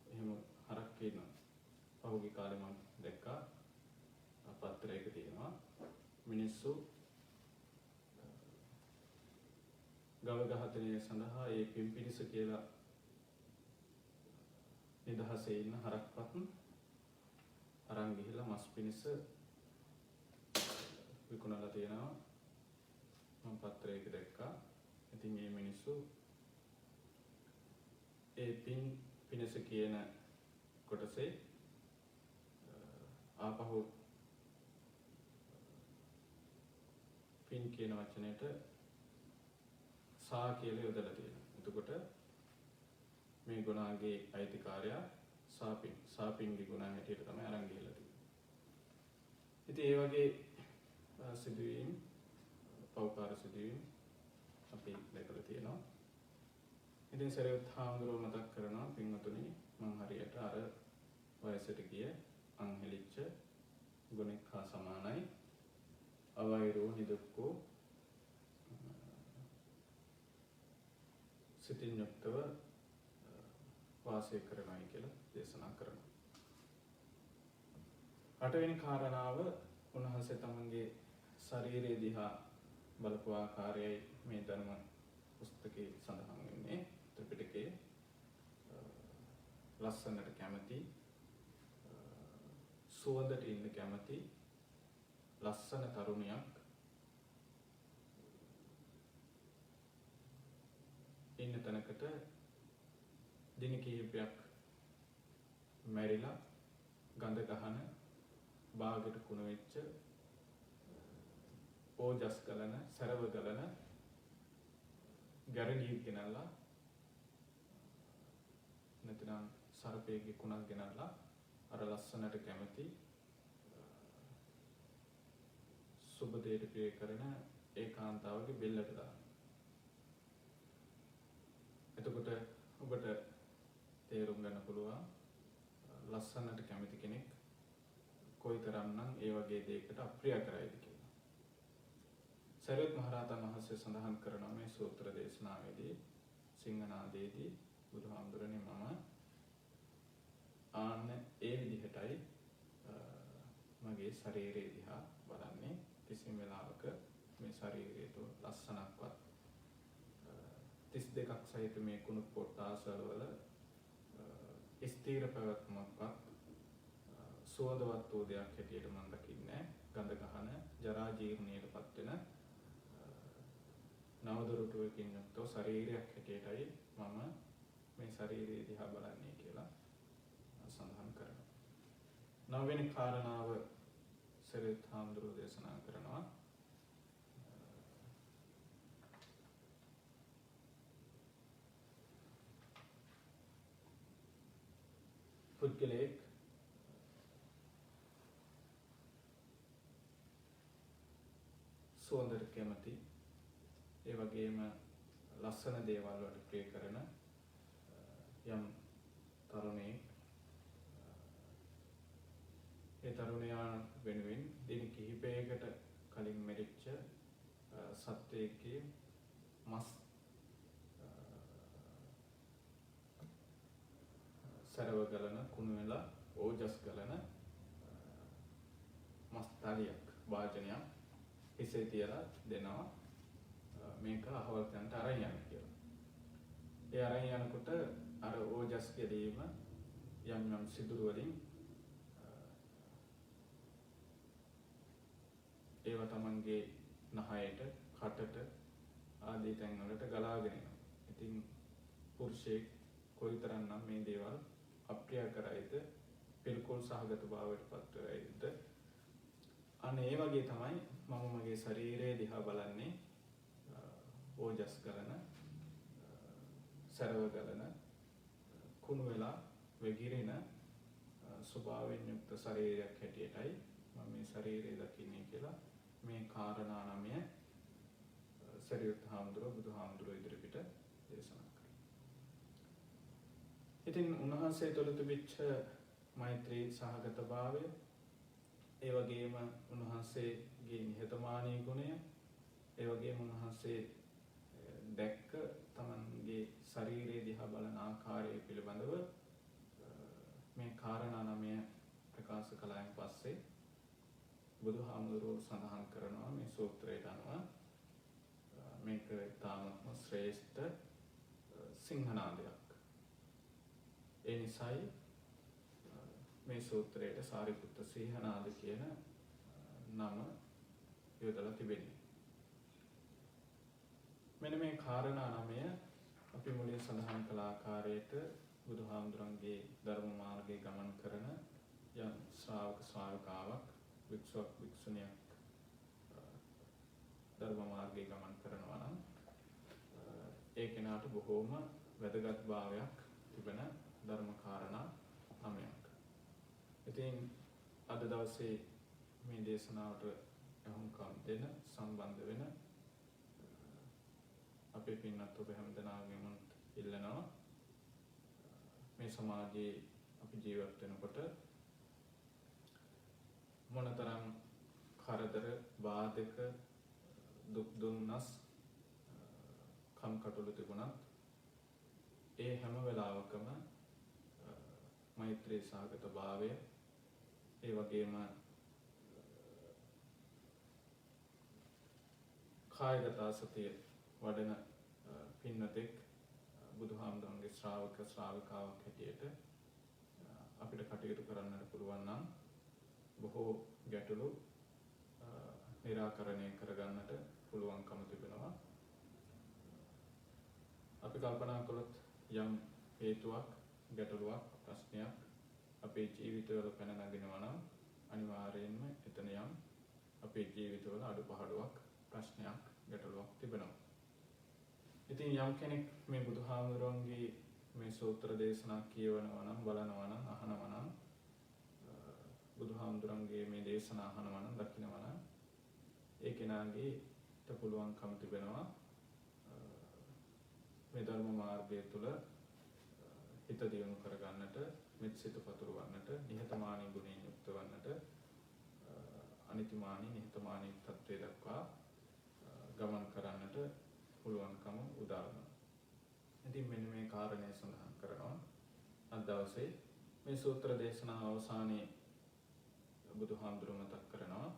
එහෙම හරක් ඉන්නවා. පහුගිය කාලේ මම දැක්කා පත්‍රයක තියෙනවා මිනිස්සු ගව ඝාතනය සඳහා ඒ පිම්පිනිස කියලා නිදහසේ ඉන්න හරක්පත් අරන් ගිහිල්ලා මස් පිනිස විකුණලා තියෙනවා. මම පත්‍රයක දැක්කා. ඉතින් මේ මිනිස්සු ඒ පිනිස කියන කොටසේ ආපහු පින් කියන වචනයට සා කියලා යොදලා තියෙනවා. එතකොට මේ ගුණාගේ අයිතිකාරයා සාපින්ගේ ගුණා හැටියට තමයි අරන් ගිහලා තියෙන්නේ. ඉතින් ඒ වගේ සිදුවීම් පෞකාර සිදුවීම් අපි දැකලා තියෙනවා. ඉතින් සරියුත් හාමුදුරුවෝ මතක් කරනවා පින්වතුනි මම හරියට අර වයසට ගිය අංහෙලිච්ච ගුණෙක් හා සමානයි. අවෛරෝ නිදුක්කෝ සිතින් යුක්තව වාසය කරනයි කියලා දේශනා කරනවා. අටවෙනි කාරණාව උන්වහන්සේ තමන්ගේ ශරීරය දිහා බලපු ආකාරයයි මේ ධර්ම පුස්තකයේ සඳහන් වෙන්නේ. ත්‍රිපිටකයේ ලස්සනට කැමති, සුවඳට ඉන්න කැමති ලස්සන තරුණියක් ඉන්න තැනකට දින කිහිපයක් මැරිලා ගඳ ගහන බාගට කුණ වෙච්ච ඕජස් ගලන සරව ගලන ගැරඩියක් ගෙනල්ලා නැත්නම් සර්පයේ කුණක් ගෙනල්ලා අර ලස්සනට කැමති සුබ දෙයට ප්‍රිය කරන ඒකාන්තාවගේ බෙල්ලට දාන. එතකොට ඔබට තේරුම් ගන්න පුළුවන් ලස්සනට කැමති කෙනෙක් කොයිතරම්නම් ඒ වගේ දෙයකට අප්‍රිය කරයිද කියලා. සරියුත් මහරහතන් වහන්සේ සඳහන් කරනවා මේ සූත්‍ර දේශනාවේදී සිංහනාදයේදී බුදුහාමුදුරනේ මම ආන්න ඒ විදිහටයි මගේ ශරීරය දිහා බලන්නේ. කිසිම වෙලාවක මේ ශරීරයට ලස්සනක්වත් 32ක් සහිත මේ කුණු පොට්ටාසවල ස්ථීර පැවැත්මක්වත් සුවඳවත් වූ දෙයක් හැටියට මම දකින්නේ. ගඳ ගහන ජරා ජීර්ණයටපත් වෙන නවදොරටුවකින් යුක්ත ශරීරයක් හැටියටයි මම මේ ශරීරය දිහා බලන්නේ කියලා සඳහන් කරනවා. නවවෙනි කාරණාව සරියුත් හාමුදුරුවෝ දේශනා කරනවා පුද්ගලයෙක් සුවඳට කැමති, ඒ වගේම ලස්සන දේවල් වලට ප්‍රිය කරන යම් තරුණයෙක් ඒ තරුණයා වෙනුවෙන් දින කිහිපයකට කලින් මැරිච්ච සත්වයෙක්ගේ මස් සරව ගලන කුණු වෙලා ඕජස් ගලන මස්තලියක් වාජනයක් හිසේ තියලා දෙනවා මේක අහවල් තැනට අරන් යන්න කියලා. ඒ අරන් යනකොට අර ඕජස් ගැලීම යම් යම් සිදුරු වලින් ඒවා තමන්ගේ නහයට, කටට ආදී තැන් වලට ගලාගෙන එනවා. ඉතින් පුරුෂයෙක් කොයිතරම්නම් මේ දේවල් අප්‍රිය කරයිද, පිළිකුල් සහගත භාවයට පත් වෙයිද? අන්න ඒ වගේ තමයි මම මගේ ශරීරය දිහා බලන්නේ ඕජස් ගලන, සරව ගලන, කුණු වෙලා වෙගිරෙන ස්වභාවයෙන් යුක්ත ශරීරයක් හැටියටයි මම මේ ශරීරය දකින්නේ කියලා මේ කාරණා 9 සරියුත් හාමුදුරුවෝ බුදුහාමුදුරුවෝ ඉදිරිපිට දේශනා කළා. ඉතින් උන්වහන්සේ තුළ තිබිච්ච මෛත්‍රී සහගත භාවය, ඒ වගේම උන්වහන්සේගේ නිහතමානී ගුණය, ඒ වගේම උන්වහන්සේ දැක්ක තමන්ගේ ශරීරය දිහා බලන ආකාරය පිළිබඳව මේ කාරණා 9 ප්‍රකාශ කළායින් පස්සේ බුදුහාමුදුරුවෝ සඳහන් කරනවා මේ සූත්‍රයට අනුව මේක ඉතාමත්ම ශ්‍රේෂ්ඨ සිංහනාදයක්. ඒ නිසායි මේ සූත්‍රයට සාරිපුත්ත සිංහනාද කියන නම යොදලා තිබෙන්නේ. මෙන්න මේ කාරණා 9 අපි මුලින් සඳහන් කළ ආකාරයට බුදුහාමුදුරන්ගේ ධර්ම මාර්ගයේ ගමන් කරන යම් ශ්‍රාවක ශ්‍රාවිකාවක්, වික්ෂුවක් වික්ෂුණියක් ධර්ම මාර්ගයේ ගමන් කරනවා නම් ඒ කෙනාට බොහෝම වැදගත් භාවයක් තිබෙන ධර්ම කාරණා 9ක්. ඉතින් අද දවසේ මේ දේශනාවට අහුම්කම් දෙන සම්බන්ධ වෙන අපේ පින්වත් ඔබ හැමදෙනාගේම ඉල්ලනවා මේ සමාජයේ අපි ජීවත් වෙනකොට මොනතරම් කරදර, බාධක, දුක් දුන්නස්, කම්කටොළු තිබුණත් ඒ හැම වෙලාවකම මෛත්‍රී සහගත භාවය, ඒ වගේම කායගත සතිය වඩන පින්නතෙක් බුදුහාමුදුරන්ගේ ශ්‍රාවක ශ්‍රාවිකාවක් හැටියට අපිට කටයුතු කරන්නට පුළුවන් නම් බොහෝ ගැටලු निराकරණය කරගන්නට පුළුවන්කම තිබෙනවා. අපි කල්පනා කළොත් යම් හේතුවක්, ගැටලුවක්, ප්‍රශ්නයක් අපේ ජීවිතවල පැන නගිනවා නම් අනිවාර්යයෙන්ම එතන යම් අපේ ජීවිතවල අඩුපාඩුවක්, ප්‍රශ්නයක්, ගැටලුවක් තිබෙනවා. ඉතින් යම් කෙනෙක් මේ බුදුහාමුදුරන්ගේ මේ සූත්‍ර දේශනා කියවනවා නම්, බලනවා නම්, අහනවා නම්, බුදුහාමුදුරන්ගේ මේ දේශනා අහනවා නම්, දකිනවා නම් ඒ කෙනාගේට පුළුවන්කම තිබෙනවා මේ ධර්ම මාර්ගය තුළ හිත දියුණු කරගන්නට, මෙත් සිත පතුරවන්නට, නිහතමානී ගුණයෙන් යුක්ත වන්නට, අනිතිමානී නිහතමානී තත්ත්වයට දක්වා ගමන් කරන්නට පුළුවන්කම උදා වෙනවා. ඉතින් මෙන්න මේ කාරණය සඳහන් කරනවා අද දවසේ මේ සූත්‍ර දේශනාව අවසානයේ බුදුහාමුදුරුවෝ මතක් කරනවා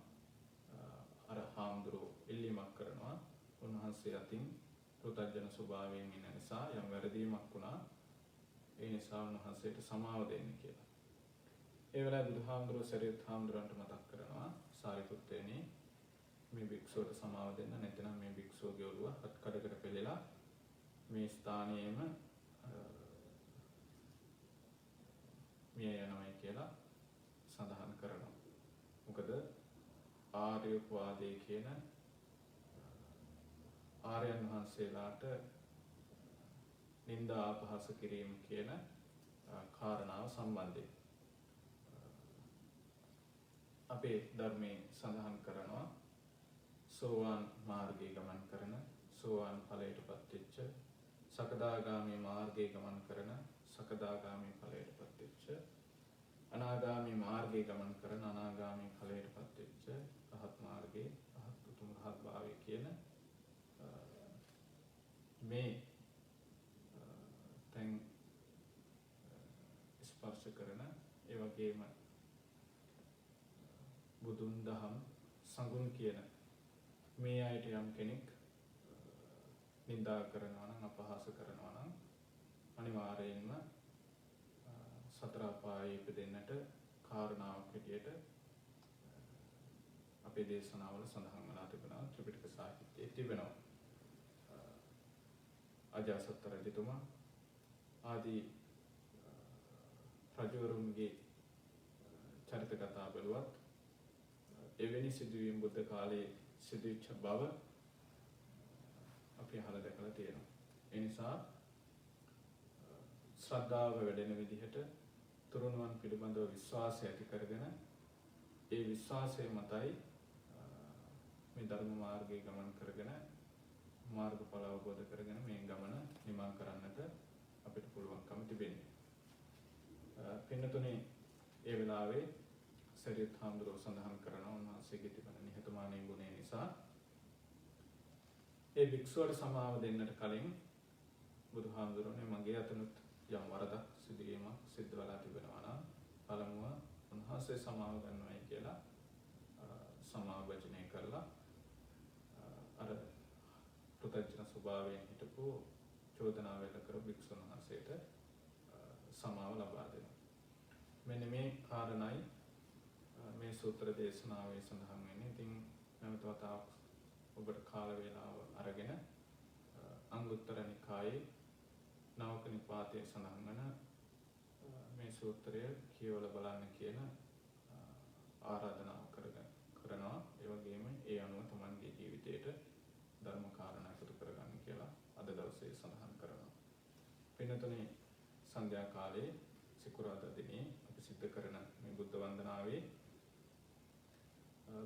අර හාමුදුරුවෝ ඉල්ලීමක් කරනවා උන්වහන්සේ අතින් කෘතඥ ස්වභාවයෙන් ඉන්න නිසා යම් වැරදීමක් වුණා, ඒ නිසා උන්වහන්සේට සමාව දෙන්න කියලා. ඒ වෙලාවේ බුදුහාමුදුරුවෝ සරියුත් හාමුදුරන්ට මතක් කරනවා සාරිපුත්තේනි මේ භික්ෂුවට සමාව දෙන්න, නැත්නම් මේ භික්ෂුවගේ ඔළුව හත් කඩකට පෙළලා මේ ස්ථානයේම මිය යනවායි කියලා සඳහන් කරනවා. මොකද ආර්යෝපවාදයේ කියන ආර්යයන් වහන්සේලාට නින්දා අපහාස කිරීම කියන කාරණාව සම්බන්ධයෙන් අපේ ධර්මයේ සඳහන් කරනවා සෝවාන් මාර්ගයේ ගමන් කරන, සෝවාන් ඵලයටපත් වෙච්ච, සකදාගාමී මාර්ගයේ ගමන් කරන, සකදාගාමී ඵලයටපත් වෙච්ච, අනාගාමී මාර්ගයේ ගමන කරන, අනාගාමී ඵලයටපත් වෙච්ච, රහත් මාර්ගයේ රහත් උතුම් රහත් භාවය කියන මේ තැන් ස්පර්ශ කරන, ඒ වගේම බුදුන් දහම් සංගුණ කියන මේ අයට යම් කෙනෙක් නින්දා කරනවා නම් අපහාස කරනවා නම් අනිවාර්යයෙන්ම සතර අපායේ ඉපදෙන්නට කාරණාවක් හැටියට අපේ දේශනාවල සඳහන් වෙලා තිබෙනවා. ත්‍රිපිටක සාහිත්‍යයේ තිබෙනවා. අජාසත් රජතුමා ආදී රජවරුන්ගේ චරිත කතා බලුවත් එවැනි සිදුවීම් බුද්ධ කාලයේ සිදුවෙච්ච බව අපි අහලා දැකලා තියෙනවා. ඒ නිසා ශ්‍රද්ධාව වැඩෙන විදිහට තුරුණුවන් පිළිබඳව විශ්වාසය ඇති කරගෙන ඒ විශ්වාසය මතයි මේ ධර්ම මාර්ගයේ ගමන් කරගෙන මාර්ගඵල අවබෝධ කරගෙන මේ ගමන නිමා කරන්නට අපිට පුළුවන්කම තිබෙන්නේ. පින්නතුනේ ඒ වෙලාවේ සරියුත් හාමුදුරුවෝ සඳහන් කරනවා උන්වහන්සේගේ තිබෙන නිහතමානී ගුණය නිසා ඒ භික්ෂුවට සමාව දෙන්නට කලින් බුදුහාමුදුරුවනේ මගේ අතනුත් යම් වරදක් සිදුවීමක් සිද්ධ වෙලා තිබෙනවා නම් පළමුව උන්වහන්සේ සමාව ගන්නවයි කියලා සමාව වචනය කරලා අර පුතජන ස්වභාවයෙන් හිටපු චෝදනාව වෙල කර භික්ෂුන් වහන්සේට සමාව ලබා දෙනවා. මෙන්න මේ කාරණයි මේ සූත්‍ර දේශනාවේ සඳහන් වෙන්නේ. ඉතින් නැවත වතාවක් ඔබට කාල වේලාව අරගෙන අංගුත්තර නිකායේ නවක නිපාතයේ සඳහන් වන මේ සූත්‍රය කියවලා බලන්න කියන ආරාධනාව කරනවා. ඒ වගේම ඒ අනුව තමන්ගේ ජීවිතයට ධර්ම කාරණා එකතු කරගන්න කියලා අද දවසේ සඳහන් කරනවා. පින්නතුනේ සන්ධ්‍යා කාලයේ සිකුරාදා දිනේ අපි සිද්ධ කරන මේ බුද්ධ වන්දනාවේ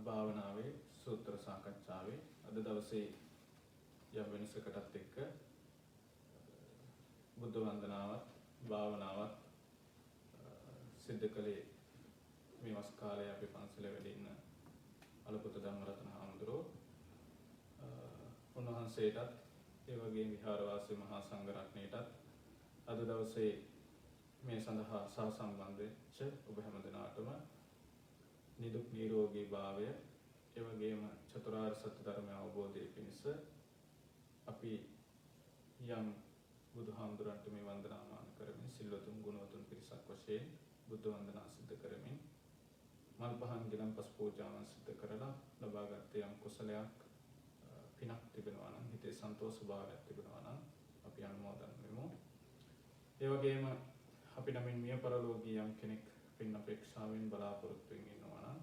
භාවනාවේ සූත්‍ර සාකච්ඡාවේ අද දවසේ යම් වෙනසකටත් එක්ක බුද්ධ වන්දනාවත් භාවනාවත් සිද්ධ කළේ මේ වස් කාලයේ අපි පන්සලේ වැඩ ඉන්න අලපොත ධම්මරත්න හාමුදුරුවෝ උන්වහන්සේටත් ඒ වගේම විහාරවාසී මහා සංඝරත්නයටත් අද දවසේ මේ සඳහා සහසම්බන්ධ වෙච්ච ඔබ හැම දිනාටම නිදුක් නිරෝගී භාවය ඒ වගේම චතුරාර්ය සත්‍ය ධර්මය අවබෝධයේ පිණිස අපි යම් බුදුහාමුදුරන්ට මේ වන්දනාමාන කරමින් සිල්වතුන් ගුණවතුන් පිරිසක් වශයෙන් බුද්ධ වන්දනා සිද්ධ කරමින් මල් පහන් ගිලන්පස් පූජාවන් සිද්ධ කරලා ලබාගත් යම් කුසලයක් පිනක් තිබෙනවා නම් හිතේ සන්තෝෂ භාවයක් තිබෙනවා නම් අපි අනුමෝදන් වෙමු. ඒ වගේම අපි නමින් මිය පරලෝකී යම් කෙනෙක් පින් අපේක්ෂාවෙන් බලාපොරොත්තු වෙමින් ඉන්නවා නම්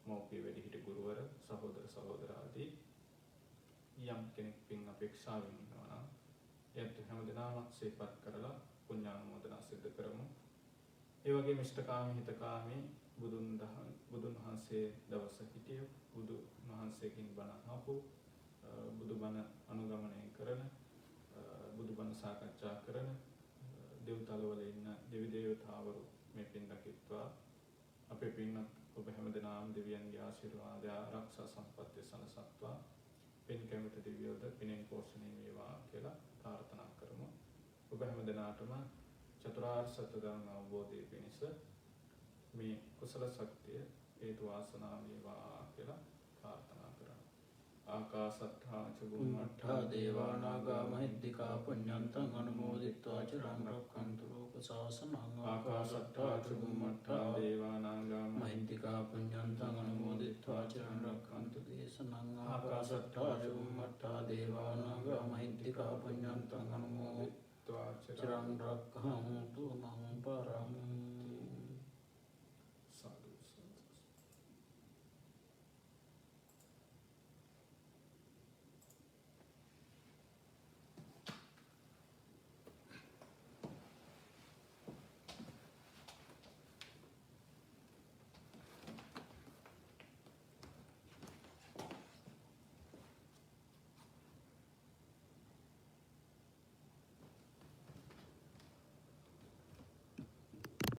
මෞපිය වැඩිහිටි ගුරුවර සහෝදර සහෝදර ආදී යම් කෙනෙක් පින් අපේක්ෂාවෙන් ඉන්නවා නම් එයත් හැමදෙනාම සිහිපත් කරලා පුණ්‍යානුමෝදනා සිද්ධ කරමු. ඒ වගේම ඉෂ්ඨකාමී හිතකාමී බුදුන් වහන්සේ දවස හිටිය බුදු වහන්සේකින් බණ අහපු බුදුබණ අනුගමනය කරන බුදුබණ සාකච්ඡා කරන දෙව්තලවල ඉන්න දෙවි දේවතාවරු මේ පින් දකිත්වා අපේ පින්නත් ඔබ හැමදෙනාම දෙවියන්ගේ ආශිර්වාදය ආරක්ෂා සම්පත්තිය සලසත්වා පින් කැමති දෙවියෝද පිනෙන් පෝෂණය වේවා කියලා ප්‍රාර්ථනා කරමු. ඔබ හැමදෙනාටම චතුරාර්ය සත්‍ය ධර්ම අවබෝධයේ පිණිස මේ කුසල ශක්තිය හේතු වාසනා වේවා කියලා ප්‍රාර්ථනා කරමු. ආකාසත්තා ච බුම්මත්තා දේවා නාග මහිද්దికා පුඤ්ඤන්තං අනුමෝදිත්වා චිරං රක්ඛන්තු ලෝක ශාසනං. ආකාසත්තා ච බුම්මත්තා දේවා නාග මහිද්దికා පුඤ්ඤන්තං අනුමෝදිත්වා චිරං රක්ඛන්තු දේශනං. ආකාසත්තා ච බුම්මත්තා දේවා නාග මහිද්దికා පුඤ්ඤන්තං අනුමෝදිත්වා චිරං රක්ඛන්තු මං පරං.